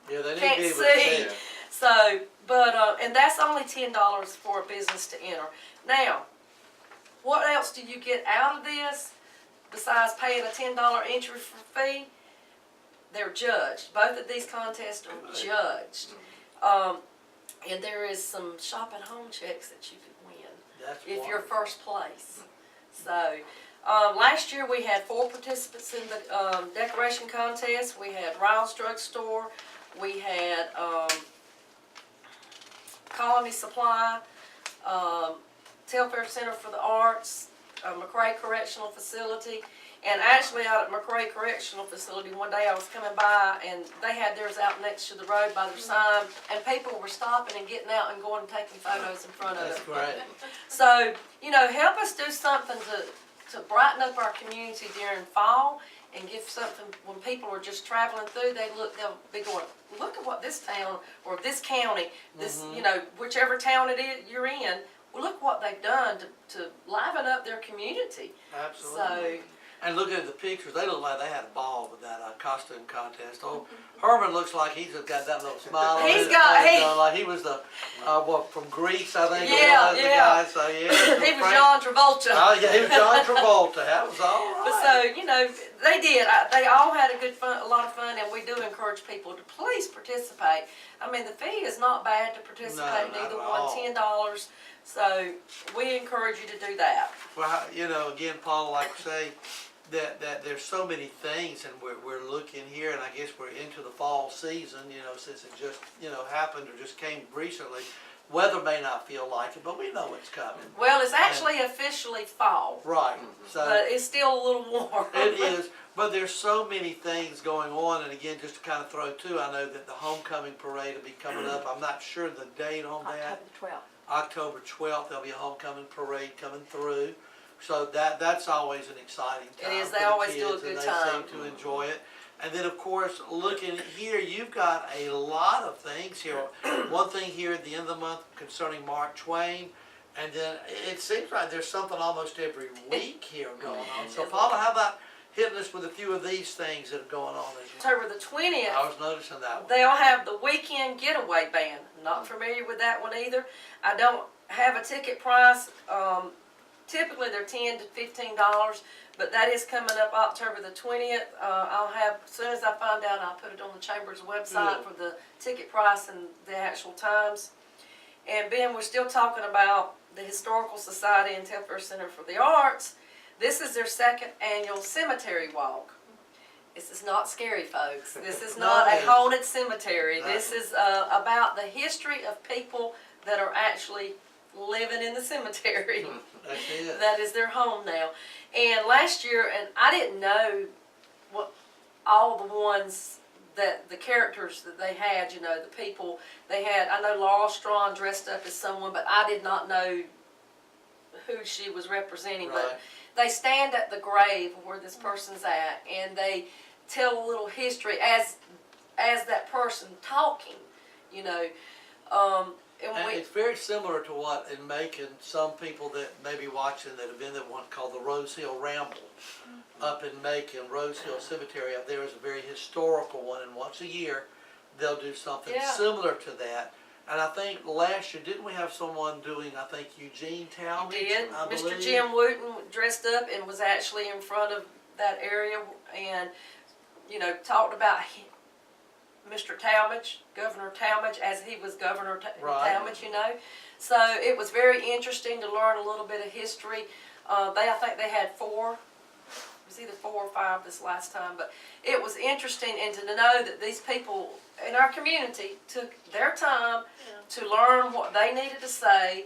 Yeah, they need can't to be able see. to see it. So, but, and that's only $10 for a business to enter. Now, what else do you get out of this besides paying a $10 entry fee? They're judged. Both of these contests are judged. And there is some shop at home checks that you could win That's if you're wonderful. first place. So, last year we had 4 participants in the decoration contest. We had Ryle's Drug Store, we had Colony Supply, Telfair Center for the Arts, McRae Correctional Facility, and actually out at McRae Correctional Facility one day I was coming by and they had theirs out next to the road by their sign, and people were stopping and getting out and going and taking photos in front of That's it. great. So, you know, help us do something to brighten up our community during fall and give something when people are just traveling through. They'll be going, look at what this town or this county, this you know, whichever town it is you're in. Well, look what they've done to liven up their community. Absolutely. And looking at the pictures, they look like they had a ball with that costume contest. Oh, Herman looks like he's got that little smile on He's his got- face, he- like he was the from Greece, I think. Yeah, was, yeah. The guy, so yeah. He was John Travolta. Oh yeah, he was John Travolta. That was all right. But so, you know, they did. They all had a lot of fun, and we do encourage people to please participate. I mean, the fee is not bad to participate. No, not Either at one, all. $10. So we encourage you to do that. Well, you know, again, Paula, like I say, that there's so many things, and we're looking here, and I guess we're into the fall season, you know, since it just, you know, happened or just came recently. Weather may not feel like it, but we know it's coming. Well, it's actually officially fall, Right. So but it's still a little warm. it is, but there's so many things going on, and again, just to kind of throw too, I know that the homecoming parade will be coming up. I'm not sure the date on that. October 12th. October 12th, there'll be a homecoming parade coming through. So that's always an exciting time. It is. for They the always do a kids, good and time. They seem to enjoy it. And then, of course, looking here, you've got a lot of things here. One thing here at the end of the month concerning Mark Twain, and then it seems like there's something almost every week here going on. So, Paula, how about hitting us with a few of these things that are going on this year? October the 20th. I was noticing that one. They'll have the weekend getaway band. Not familiar with that one either. I don't have a ticket price. Typically they're $10 to $15, but that is coming up October the 20th. I'll have, as soon as I find out, I'll put it on the Chamber's website for the ticket price and the actual times. And Ben, we're still talking about the Historical Society and Telfair Center for the Arts. This is their 2nd annual cemetery walk. This is not scary, folks. This is not a haunted cemetery. This is about the history of people that are actually living in the cemetery. That's it. That is their home now. And last year, and I didn't know what all the ones that the characters that they had, you know, the people they had. I know Laurel Strawn dressed up as someone, but I did not know who she was representing. Right. But they stand at the grave where this person's at, and they tell a little history as that person talking, you know. And it's very similar to what in Macon, some people that may be watching that have been there, one called the Rose Hill Ramble up in Macon. Rose Hill Cemetery up there is a very historical one, and once a year they'll do something similar to that. And I think last year, didn't we have someone doing, I think Eugene Talmadge? Did. I Mr. believe? Jim Wooten dressed up and was actually in front of that area and, you know, talked about Mr. Talmadge, Governor Talmadge, as he was Governor Right. Talmadge, you know. So it was very interesting to learn a little bit of history. I think they had 4. It was either 4 or 5 this last time, but it was interesting and to know that these people in our community took their time to learn what they needed to say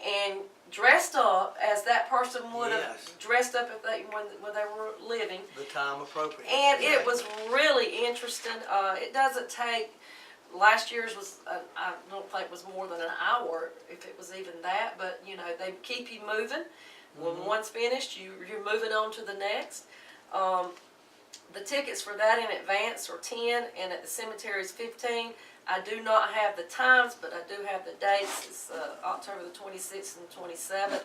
and dressed up as that person would have Yes. dressed up if they when they were living. The time appropriate. And it Exactly. was really interesting. It doesn't take. Last year's was I don't think was more than an hour, if it was even that. But you know they keep you moving. When one's finished, you're moving on to the next. The tickets for that in advance are 10, and at the cemetery is 15. I do not have the times, but I do have the dates. It's October the 26th and 27th.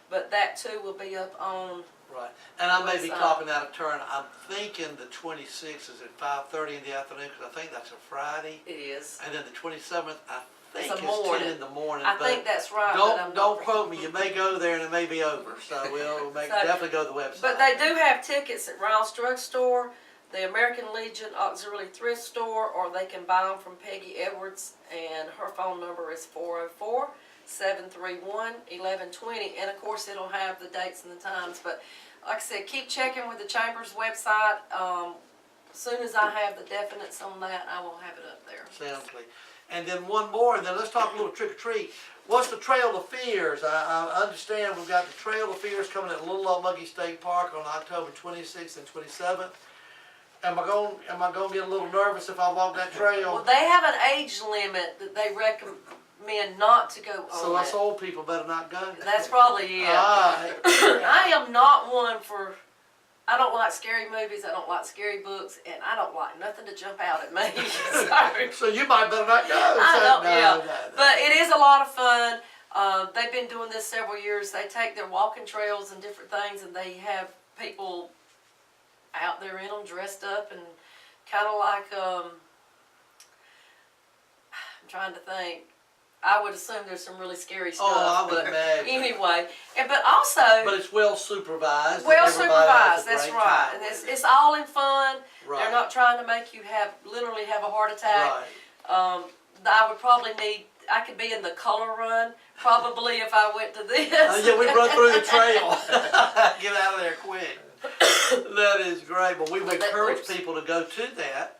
But that too will be up on. Right, and I may be Website. talking out of turn. I'm thinking the 26th is at 5:30 in the afternoon because I think that's a Friday, It is. and then the 27th I think a is morning. 10 in the morning. I but think that's right. but I'm don't not quote me. You may go there and it may be over. So we'll definitely go to the website. But they do have tickets at Riles Drug Store, the American Legion Auxiliary Thrift Store, or they can buy them from Peggy Edwards, and her phone number is 404-731-1120. And of course, it'll have the dates and the times. But like I said, keep checking with the Chamber's website. As soon as I have the definites on that, I will have it up there. Sounds like. And then one more, and then let's talk a little trick or treat. What's the Trail of Fears? I understand we've got the Trail of Fears coming at Little Old Muggy State Park on October 26th and 27th. Am I going to get a little nervous if I walk that trail? Well, they have an age limit that they recommend not to go So on us it. old people better not go. That's probably it. Alright. I am not one for. I don't like scary movies. I don't like scary books, and I don't like nothing to jump out at me. So you might better not go. I don't. No, Yeah, no. but it is a lot of fun. They've been doing this several years. They take their walking trails and different things, and they have people out there in them dressed up and kind of like I'm trying to think. I would assume there's some really scary stuff. I would but imagine. anyway, but also But it's well supervised. well and everybody has supervised. a That's great right, time and with it. it's all in fun. Right. They're not trying to make you literally have a heart attack. Right. I would probably need. I could be in the color run probably if I went to this. Yeah, we run through the trail. Get out of there quick. That is great. But we would encourage people to go to that.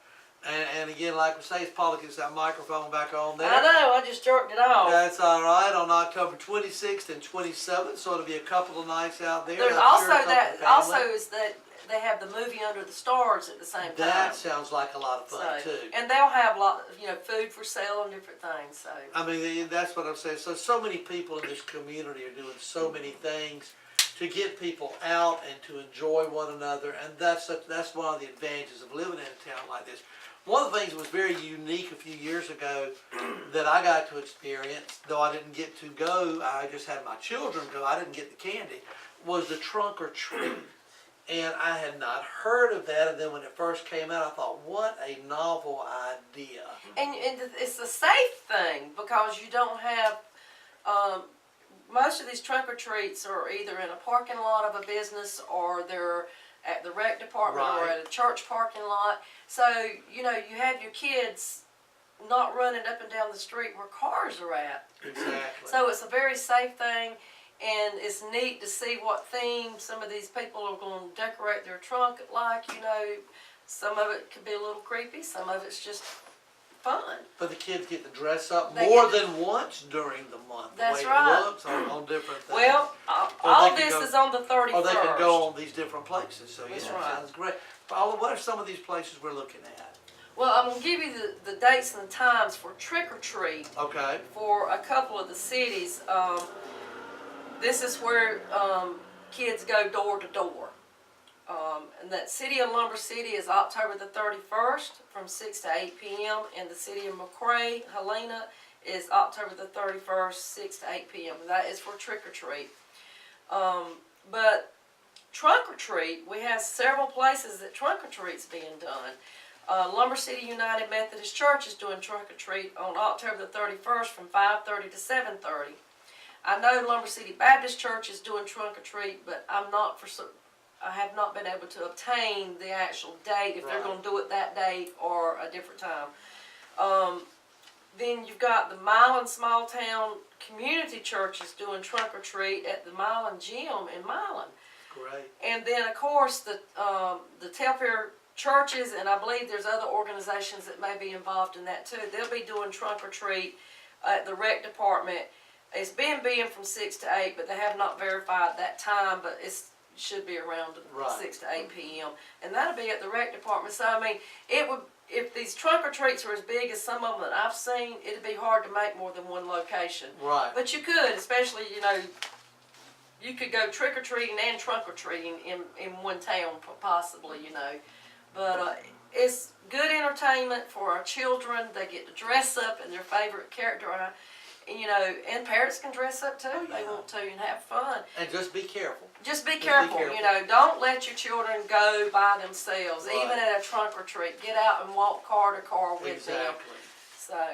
And again, like we say, Paula gets that microphone back on there. I know. I just jerked it off. That's all right. On October 26th and 27th, so it'll be a couple of nights out there. There's I'm also sure a couple that. of Also families. is that they have the movie Under the Stars at the same time. That sounds like a lot of fun So, too. and they'll have food for sale and different things. So. I mean, that's what I'm saying. So many people in this community are doing so many things to get people out and to enjoy one another, and that's one of the advantages of living in a town like this. One of the things that was very unique a few years ago that I got to experience, though I didn't get to go, I just had my children go, I didn't get the candy, was the trunk or treat. And I had not heard of that, and then when it first came out, I thought, what a novel idea. And it's a safe thing because you don't have, most of these trunk or treats are either in a parking lot of a business or they're at the rec department or Right. at a church parking lot. So, you have your kids not running up and down the street where cars are at. Exactly. So it's a very safe thing, and it's neat to see what theme some of these people are going to decorate their trunk like. Some of it could be a little creepy, some of it's just fun. But the kids get to dress up They more get than once during the month. That's the way right. it looks on different things. Well, Or all they can this go- is on the 31st. Or they can go on these different places. So That's yeah, right. sounds great. Paula, what are some of these places we're looking at? Well, I'm going to give you the dates and the times for trick or treat Okay. for a couple of the cities. This is where kids go door to door. And that city of Lumber City is October the 31st from 6 to 8 p.m. And the city of McRae, Helena, is October the 31st, 6 to 8 p.m. That is for trick or treat. But trunk or treat, we have several places that trunk or treat's being done. Lumber City United Methodist Church is doing trunk or treat on October the 31st from 5:30 to 7:30. I know Lumber City Baptist Church is doing trunk or treat, but I have not been able to obtain the actual date, if they're Right. gonna do it that day or a different time. Then you've got the Milan Small Town Community Church is doing trunk or treat at the Milan Gym in Milan. Great. And then, of course, the Telfair churches, and I believe there's other organizations that may be involved in that too. They'll be doing trunk or treat at the rec department. It's being from 6 to 8, but they have not verified that time, but it should be around Right. 6 to 8 p.m. And that'll be at the rec department. So, I mean, it would, if these trunk or treats are as big as some of them that I've seen, it'd be hard to make more than one location. Right. But you could, especially, you know, you could go trick or treating and trunk or treating in one town, possibly, you know. But it's good entertainment for our children. They get to dress up in their favorite character, you know, and parents can dress up too. if They want to and have fun. And just be careful. Just be be careful, careful. you know. Don't let your children go by themselves, Right. even at a trunk or treat. Get out and walk car to car with them. Exactly. So.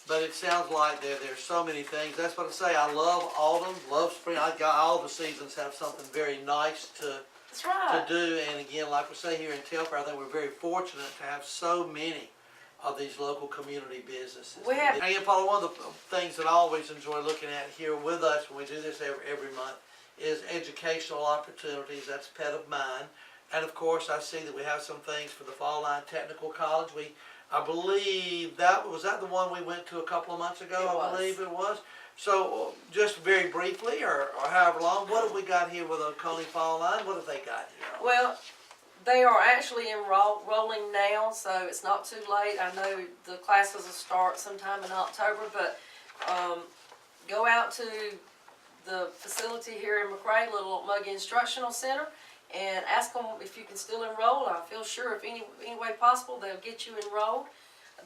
But it sounds like there's so many things. That's what I say. I love autumn, love spring. I got all the seasons have something very nice to That's right. do. And again, like we say here in Telfair, I think we're very fortunate to have so many of these local community businesses. We have- And again, Paula, one of the things that I always enjoy looking at here with us when we do this every month is educational opportunities. That's a pet of mine. And of course, I see that we have some things for the Fall Line Technical College. I believe was that the one we went to a couple of months ago. It I was. believe it was. So just very briefly, or however long, what have we got here with Oconee Fall Line? What have they got here? Well, they are actually enrolling now, so it's not too late. I know the classes will start sometime in October, but go out to the facility here in McRae, Little Muggy Instructional Center, and ask them if you can still enroll. I feel sure if any way possible, they'll get you enrolled.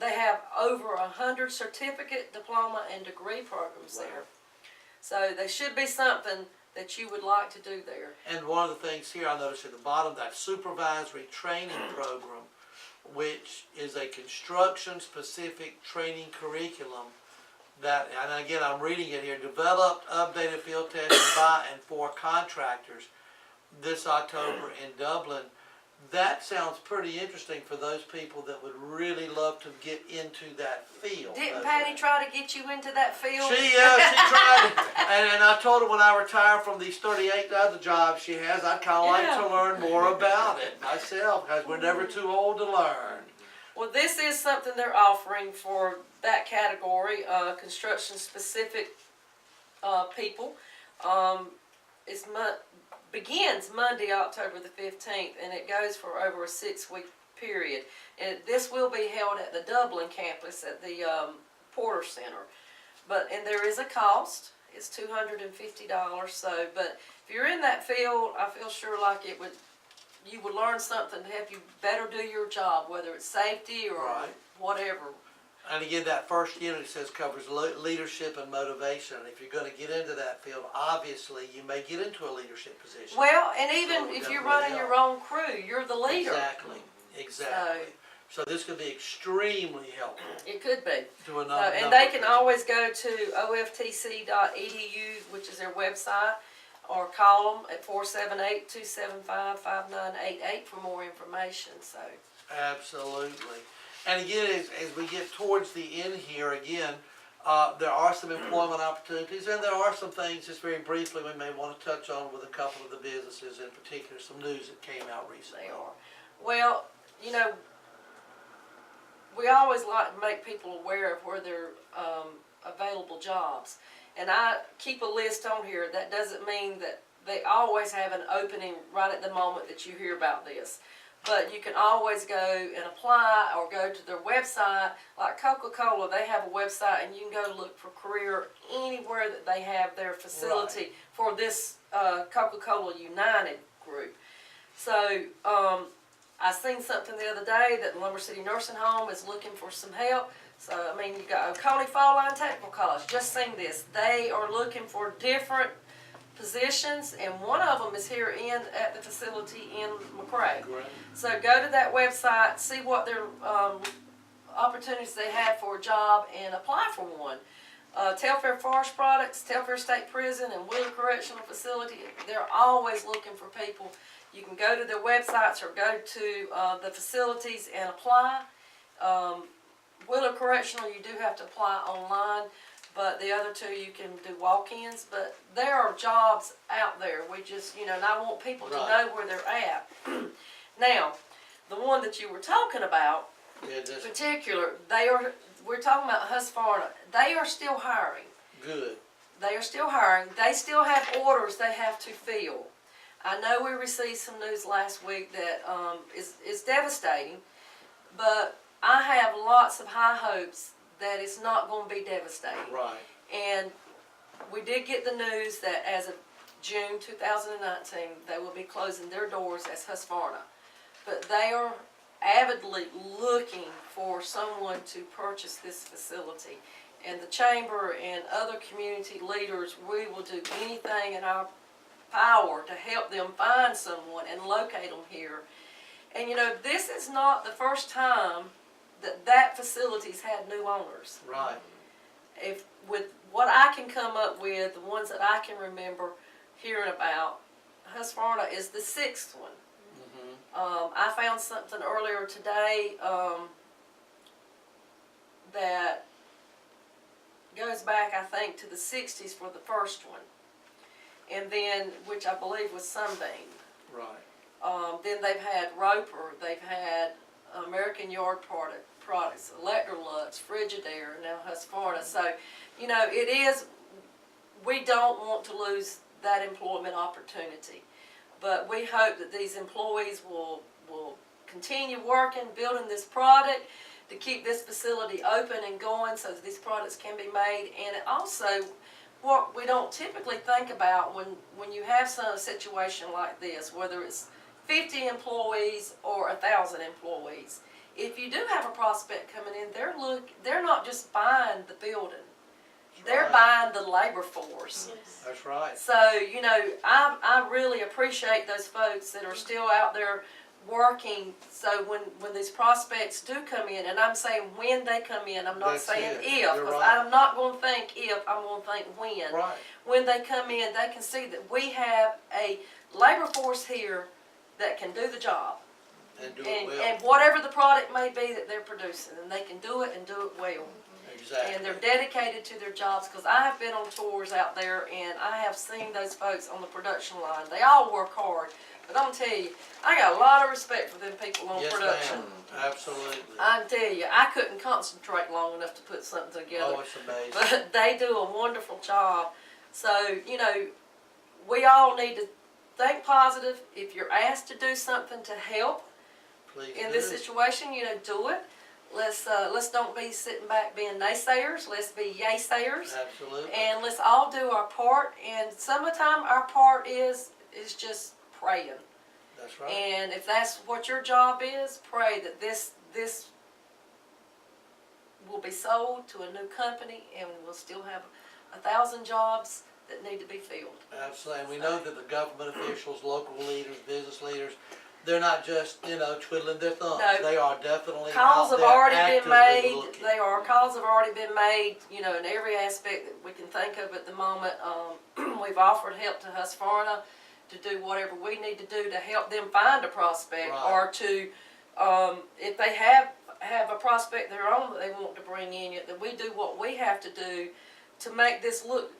They have over 100 certificate, diploma, and degree programs there. So they should be something that you would like to do there. And one of the things here I noticed at the bottom, that supervisory training program, which is a construction-specific training curriculum that, and again, I'm reading it here, developed, updated, field tested by and for contractors this October in Dublin. That sounds pretty interesting for those people that would really love to get into that field. Didn't Patty try to get you into that field? She tried it. And I told her when I retire from these 38 other jobs she has, I'd kind of like Yeah. to learn more about it myself, because we're never too old to learn. Well, this is something they're offering for that category, construction-specific people. It begins Monday, October the 15th, and it goes for over a 6-week period. And this will be held at the Dublin campus at the Porter Center. And there is a cost. It's $250. So, but if you're in that field, I feel sure like you would learn something to help you better do your job, whether it's safety or Right. whatever. And again, that first unit, it says, covers leadership and motivation. And if you're going to get into that field, obviously you may get into a leadership position. Well, and even So if that you're would running help. your own crew, you're the leader. Exactly. So this could be extremely helpful It could be. to a So, number. and they can always go to oftc.edu, which is their website, or call them at 478-275-5988 for more information. So, Absolutely. And again, as we get towards the end here, again, there are some employment opportunities, and there are some things, just very briefly, we may want to touch on with a couple of the businesses in particular, some news that came out recently. they are. Well, you know, we always like to make people aware of where there are available jobs. And I keep a list on here. That doesn't mean that they always have an opening right at the moment that you hear about this. But you can always go and apply or go to their website. Like Coca-Cola, they have a website, and you can go look for career anywhere that they have their facility for this Coca-Cola United group. So I seen something the other day that Lumber City Nursing Home is looking for some help. So, I mean, you got Oconee Fall Line Technical College, just seen this. They are looking for different positions, and one of them is here at the facility in McRae. Great. So go to that website, see what their opportunities they have for a job, and apply for one. Telfair Forest Products, Telfair State Prison, and Wheeler Correctional Facility, they're always looking for people. You can go to their websites or go to the facilities and apply. Wheeler Correctional, you do have to apply online, but the other two you can do walk-ins. But there are jobs out there. We just, and I want people to know where they're at. Now, the one that you were talking about, in particular, we're talking about Husqvarna. They are still hiring. Good. They are still hiring. They still have orders they have to fill. I know we received some news last week that is devastating, but I have lots of high hopes that it's not going to be devastating. Right. And we did get the news that as of June 2019, they will be closing their doors as Husqvarna. But they are avidly looking for someone to purchase this facility. And the chamber and other community leaders, we will do anything in our power to help them find someone and locate them here. And this is not the first time that facility's had new owners. Right. If with what I can come up with, the ones that I can remember hearing about, Husqvarna is the 6th one. I found something earlier today that goes back, I think, to the 60s for the first one. And then, which I believe was Sunbeam. Right. Then they've had Roper, they've had American Yard Products, Electrolux, Frigidaire, and now Husqvarna. So, it is, we don't want to lose that employment opportunity. But we hope that these employees will continue working, building this product to keep this facility open and going so that these products can be made. And it also, what we don't typically think about when you have some situation like this, whether it's 50 employees or 1,000 employees, if you do have a prospect coming in, they're not just buying the building. They're buying the labor force. Yes. That's right. So, I really appreciate those folks that are still out there working. So when these prospects do come in, and I'm saying when they come in, I'm not That's saying it. if, You're because right. I'm not going to think if, I'm going to think when. Right. When they come in, they can see that we have a labor force here that can do the job. And do it well. And whatever the product may be that they're producing, and they can do it and do it well. Exactly. And they're dedicated to their jobs, because I have been on tours out there and I have seen those folks on the production line. They all work hard, but I'm gonna tell you, I got a lot of respect for them people on Yes, production. ma'am. Absolutely. I can tell you, I couldn't concentrate long enough to put something together. Oh, it's amazing. But they do a wonderful job. So, we all need to think positive. If you're asked to do something to help Please in do. this situation, do it. Let's don't be sitting back being naysayers. Let's be yay-sayers. Absolutely. And let's all do our part. And some of the time our part is just praying. That's right. And if that's what your job is, pray that this will be sold to a new company and we'll still have 1,000 jobs that need to be filled. Absolutely. And we know that the government officials, local leaders, business leaders, they're not just, twiddling their thumbs. No. They are definitely Calls out have there already been actively made. looking. Calls have already been made, in every aspect that we can think of at the moment. We've offered help to Husqvarna to do whatever we need to do to help them find a prospect, Right. or to, if they have a prospect of their own that they want to bring in, that we do what we have to do to make this look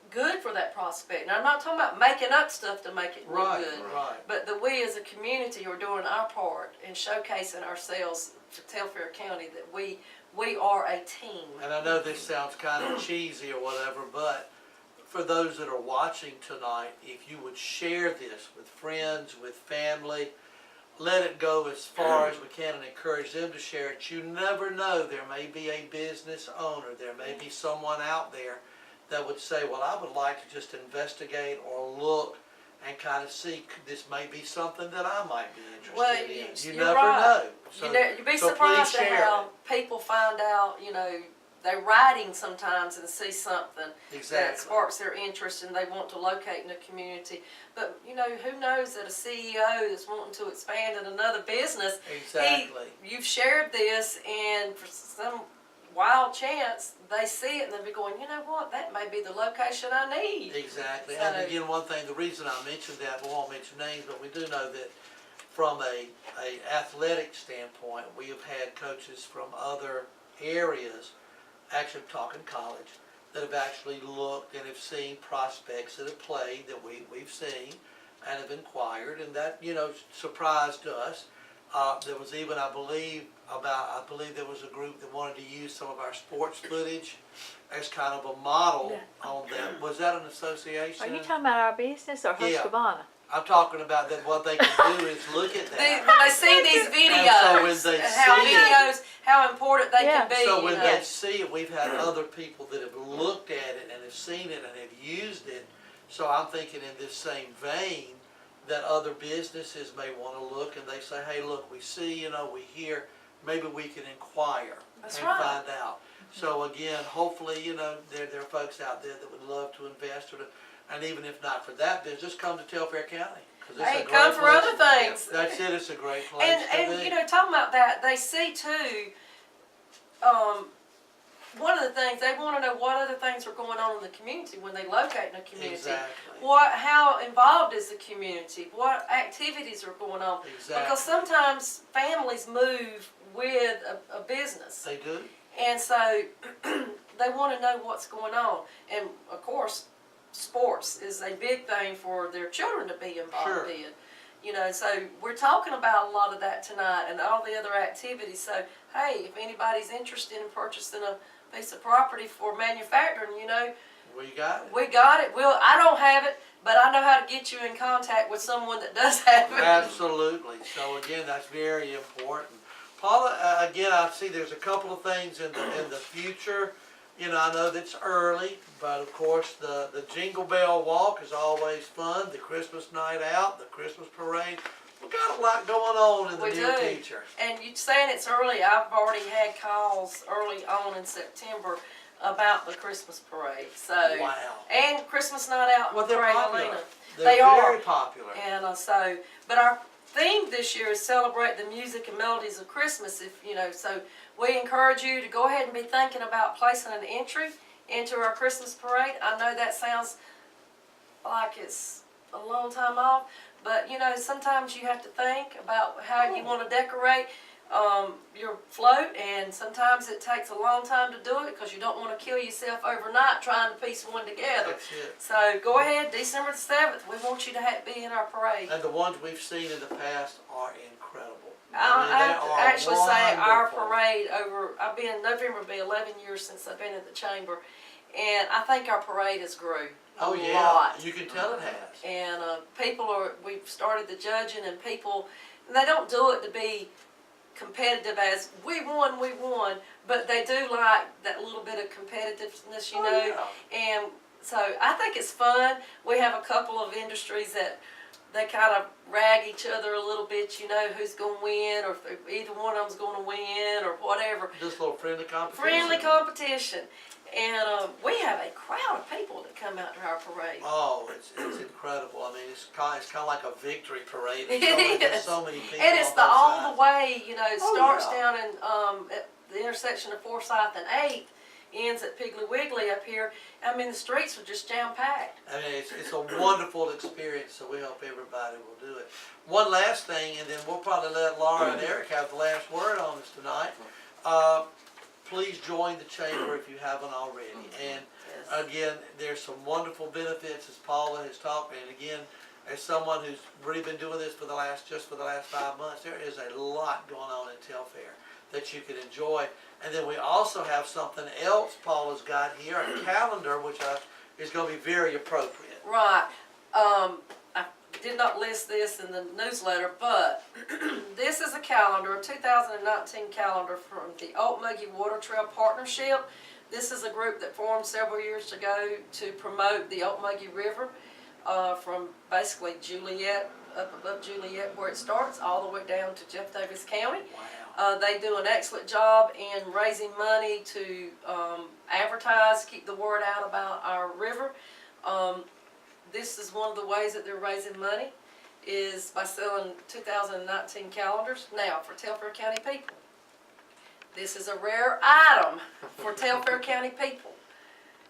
good for that prospect. And I'm not talking about making up stuff to make it look Right, good. right. But that we as a community are doing our part in showcasing ourselves to Telfair County, that we are a team. And I know this sounds kind of cheesy or whatever, but for those that are watching tonight, if you would share this with friends, with family, let it go as far as we can and encourage them to share it. You never know, there may be a business owner, there may be someone out there that would say, well, I would like to just investigate or look and kind of see, this may be something that I might be interested Well, in. You you're never right. know. So, You'd be so surprised please at share how it. people find out, they're riding sometimes and see something that Exactly. sparks their interest and they want to locate in the community. But, you know, who knows that a CEO that's wanting to expand in another business, Exactly. you've shared this, and for some wild chance, they see it and they'll be going, you know what, that may be the location I need. Exactly. So- And again, one thing, the reason I mentioned that, we won't mention names, but we do know that from a athletic standpoint, we have had coaches from other areas, actually talking college, that have actually looked and have seen prospects that have played that we've seen and have inquired, and that, you know, surprised us. There was even, I believe there was a group that wanted to use some of our sports footage as kind of a model on them. Was that an association? Are you talking about our business or Yeah. Husqvarna? I'm talking about that what they can do is look at When that. they see these videos, And so when they and how see it- videos, how important they Yeah. can be. So you when know. they see it, we've had other people that have looked at it and have seen it and have used it. So I'm thinking in this same vein, that other businesses may want to look and they say, hey, look, we see, you know, we hear, maybe we can inquire That's and right. find out. So again, hopefully, you know, there are folks out there that would love to invest, and even if not for that business, just come to Telfair County. 'Cause it's a Hey, great come for place. other things. That's it, it's a great place And to be. you know, talking about that, they see too. One of the things they want to know what other things are going on in the community when they locate in a community. Exactly. How involved is the community? What activities are going on? Exactly. Because sometimes families move with a business, They do. and so they want to know what's going on. And of course, sports is a big thing for their children to be involved Sure. in. You know, so we're talking about a lot of that tonight and all the other activities. So, hey, if anybody's interested in purchasing a piece of property for manufacturing, you know, We got it. we got it. I don't have it, but I know how to get you in contact with someone that does have it. Absolutely. So again, that's very important. Paula, again, I see there's a couple of things in the future. You know, I know that's early, but of course the Jingle Bell Walk is always fun. The Christmas night out, the Christmas parade. We got a lot going on in the We near do. future. And you saying it's early, I've already had calls early on in September about the Christmas parade. So Wow. and Christmas night out Well, in they're Prairie popular. Arena. They're They very are. popular. And but our theme this year is celebrate the music and melodies of Christmas. If you know, so we encourage you to go ahead and be thinking about placing an entry into our Christmas parade. I know that sounds like it's a long time off, but you know, sometimes you have to think about how you want to decorate your float, and sometimes it takes a long time to do it because you don't want to kill yourself overnight trying to piece one together. That's it. So go ahead, December the 7th, we want you to be in our parade. And the ones we've seen in the past are incredible. I have to actually say our wonderful. parade November will be 11 years since I've been at the chamber, and I think our parade has grew a Oh yeah, lot. you can tell it has. And we've started the judging, and they don't do it to be competitive as we won, but they do like that little bit of competitiveness, you know. Yeah. And so I think it's fun. We have a couple of industries that they kind of rag each other a little bit, you know, who's going to win, or if either one of them's going to win, or whatever. Just a little friendly competition. Friendly competition. And we have a crowd of people that come out to our parade. Oh, it's incredible. I mean, it's kind of like a victory parade. It There's is. so many people. And it's on the both all sides. the way, you know, it Oh, starts yeah. down in at the intersection of Forsyth and 8th, ends at Piggly Wiggly up here. I mean, the streets are just jam-packed. I mean, it's a wonderful experience, so we hope everybody will do it. One last thing, and then we'll probably let Laura and Eric have the last word on this tonight. Please join the chamber if you haven't already. And Yes. again, there's some wonderful benefits, as Paula has talked, and again, as someone who's really been doing this for the last 5 months, there is a lot going on in Telfair that you can enjoy. And then we also have something else Paula's got here, a calendar, which is going to be very appropriate. Right. I did not list this in the newsletter, but this is a calendar, a 2019 calendar from the Okmulgee Water Trail Partnership. This is a group that formed several years ago to promote the Okmulgee River from basically Juliet, up above Juliet where it starts, all the way down to Jeff Davis County. Wow. They do an excellent job in raising money to advertise, keep the word out about our river. This is one of the ways that they're raising money, is by selling 2019 calendars. Now, for Telfair County people, this is a rare item for Telfair County people.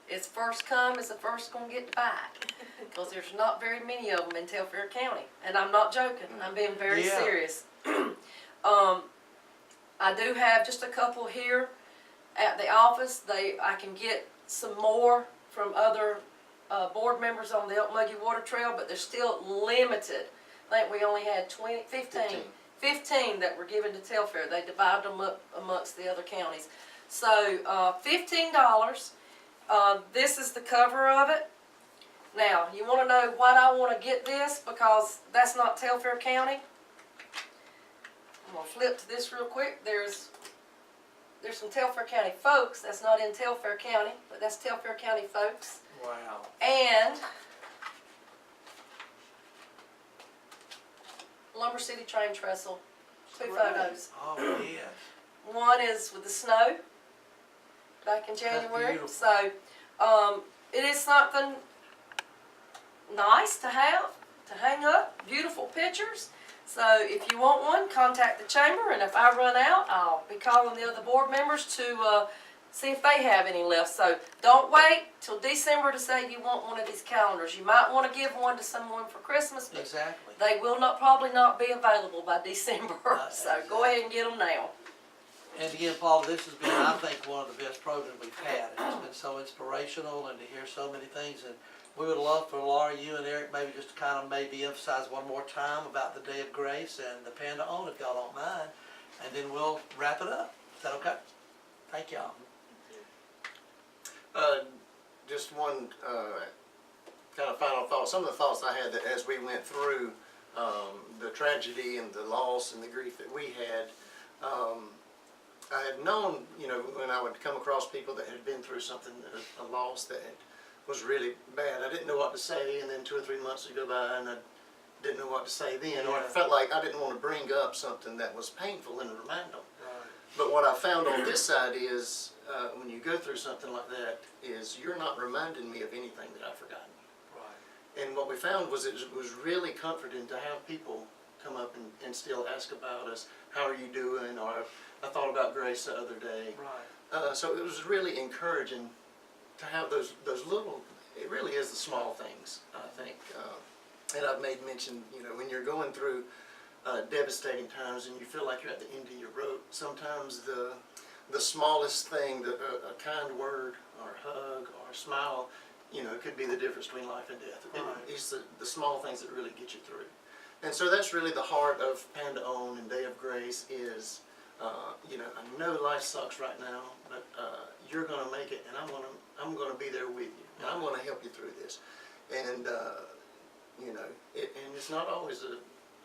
It's first come is the first gonna get back, because there's not very many of them in Telfair County, and I'm not joking. I'm being very Yeah. serious. I do have just a couple here at the office. I can get some more from other board members on the Elk Muggy Water Trail, but they're still limited. I think we only had 15 that were given to Telfair. They divided them up amongst the other counties. So $15. This is the cover of it. Now, you want to know why I want to get this? Because that's not Telfair County. I'm going to flip to this real quick. There's some Telfair County folks. That's not in Telfair County, but that's Telfair County folks. Wow. And Lumber City Train Trestle. Two photos. Oh, yes. One is with the snow back in January. beautiful. So it is something nice to have, to hang up. Beautiful pictures. So if you want one, contact the chamber, and if I run out, I'll be calling the other board members to see if they have any left. So don't wait till December to say you want one of these calendars. You might want to give one to someone for Christmas, but Exactly. they will probably not be available by December. So go ahead and get them now. And again, Paula, this has been, I think, one of the best programs we've had. It's been so inspirational, and to hear so many things. And we would love for Laura, you and Eric, maybe just to kind of maybe emphasize one more time about the Day of Grace and the Panda-On, if y'all don't mind. And then we'll wrap it up. Is that okay? Thank y'all. Just one kind of final thought. Some of the thoughts I had that as we went through the tragedy and the loss and the grief that we had, I had known, you know, when I would come across people that had been through something, a loss that was really bad, I didn't know what to say, and then 2 or 3 months would go by and I didn't know what to say then, or I felt like I didn't want to bring up something that was painful and remind them. Right. But what I found on this side is, when you go through something like that, is you're not reminding me of anything that I've forgotten. Right. And what we found was it was really comforting to have people come up and still ask about us, how are you doing, or I thought about Grace the other day. Right. So it was really encouraging to have those little, it really is the small things, I think. And I've made mention, you know, when you're going through devastating times and you feel like you're at the end of your rope, sometimes the smallest thing, a kind word or a hug or a smile, you know, could be the difference between life and death. Right. It's the small things that really get you through. And so that's really the heart of Panda-On and Day of Grace is, you know, I know life sucks right now, but you're going to make it, and I'm going to be there with you, and I'm going to help you through this. And you know, and it's not always an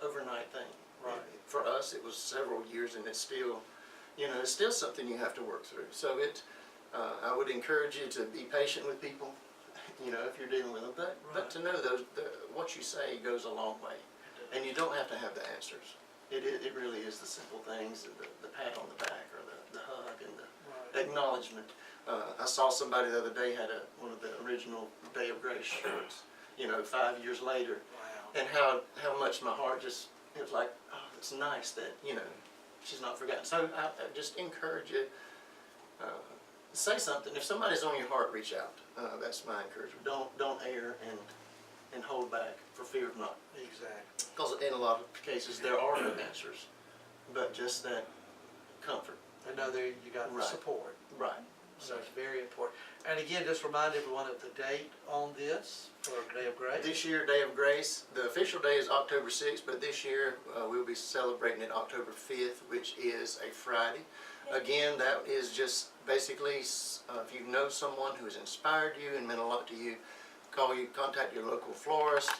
overnight thing. Right. For us, it was several years, and it's still, you know, it's still something you have to work through. So I would encourage you to be patient with people, you know, if you're dealing with them, but to know what you say goes a long way, and you don't have to have the answers. It really is the simple things, the pat on the back, or the hug, and the acknowledgement. I saw somebody the other day had one of the original Day of Grace shirts, you know, 5 years later. Wow. And how much my heart just, it was like, oh, it's nice that, you know, she's not forgotten. So I just encourage you, say something. If somebody's on your heart, reach out. That's my encouragement. Don't err and hold back for fear of not. Exactly. Because in a lot of cases there are no answers, but just that comfort. I know there you got Right. support. Right. So it's very important. And again, just remind everyone of the date on this for Day of Grace. This year, Day of Grace, the official day is October 6th, but this year we'll be celebrating it October 5th, which is a Friday. Again, that is just basically, if you know someone who has inspired you and meant a lot to you, contact your local florist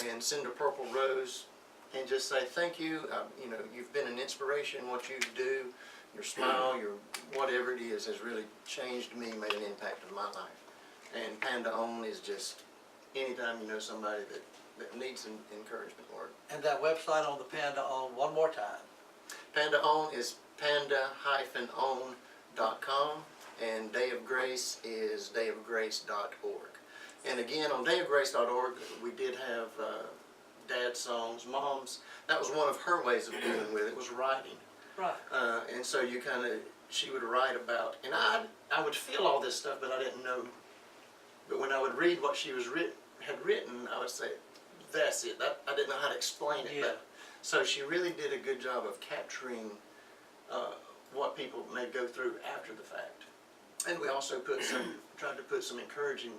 and send a purple rose and just say thank you. You know, you've been an inspiration. What you do, your smile, your whatever it is, has really changed me, made an impact on my life. And Panda-On is just anytime you know somebody that needs an encouragement word. And that website on the Panda-On, one more time. Panda-On is Panda-On.com, and Day of Grace is dayofgrace.org. And again, on dayofgrace.org, we did have dad's songs, mom's. That was one of her ways of dealing with it, was writing. Right. And so she would write about, and I would feel all this stuff, but I didn't know. But when I would read what she had written, I would say, that's it. I didn't know how to explain it. Yeah. But, so she really did a good job of capturing what people may go through after the fact. And we also tried to put some encouraging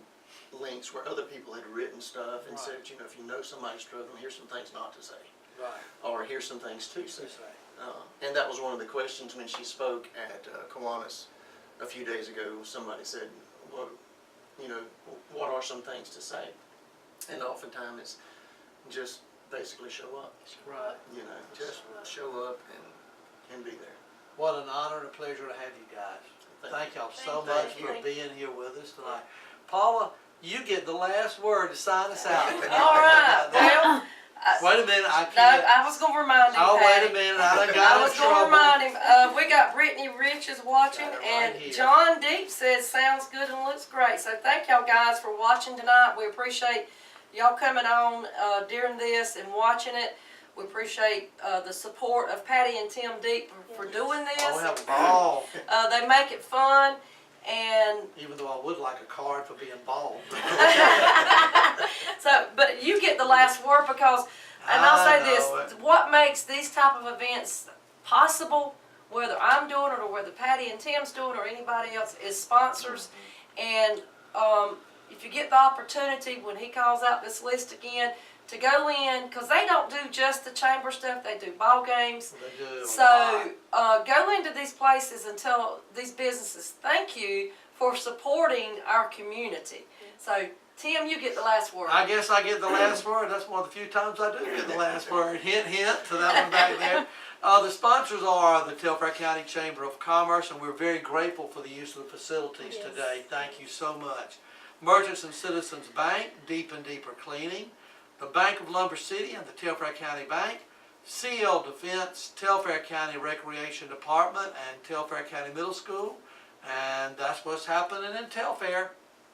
links where other people had written stuff and Right. said, if you know somebody's struggling, here's some things not to say. Right. Or here's some things to say. That's right. And that was one of the questions when she spoke at Kiwanis a few days ago. Somebody said, what are some things to say? And oftentimes it's just basically show up. Right. Just show up and be there. What an honor and a pleasure to have you guys. Thank y'all so Thank much you. for being here with us tonight. Paula, you get the last word to sign us out. All right, well, Wait a minute, I no, can't. I was gonna remind him. Oh, Patty. wait a minute, I done I got in was gonna trouble. remind him, we got Brittany Rich is watching, Got it right and here. John Deep says, sounds good and looks great. So thank y'all guys for watching tonight. We appreciate y'all coming on during this and watching it. We appreciate the support of Patty and Tim Deep for doing this. Oh, we have a ball. They make it fun, and Even though I would like a card for being bald. so, but you get the last word because, and I'll I say know this, it. what makes these type of events possible, whether I'm doing it or whether Patty and Tim's doing it or anybody else, is sponsors. And if you get the opportunity, when he calls out this list again, to go in, because they don't do just the chamber stuff, they do ball games. They do a So lot. go into these places and tell these businesses, thank you for supporting our community. So Tim, you get the last word. I guess I get the last word. That's one of the few times I do get the last word. Hint, hint to that one back there. The sponsors are the Telfair County Chamber of Commerce, and we're very grateful for the use of the facilities Yes. today. Thank you so much. Merchants and Citizens Bank, Deep and Deeper Cleaning, the Bank of Lumber City and the Telfair County Bank, CL Defense, Telfair County Recreation Department, and Telfair County Middle School. And that's what's happening in Telfair.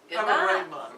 Good Have night. a great month.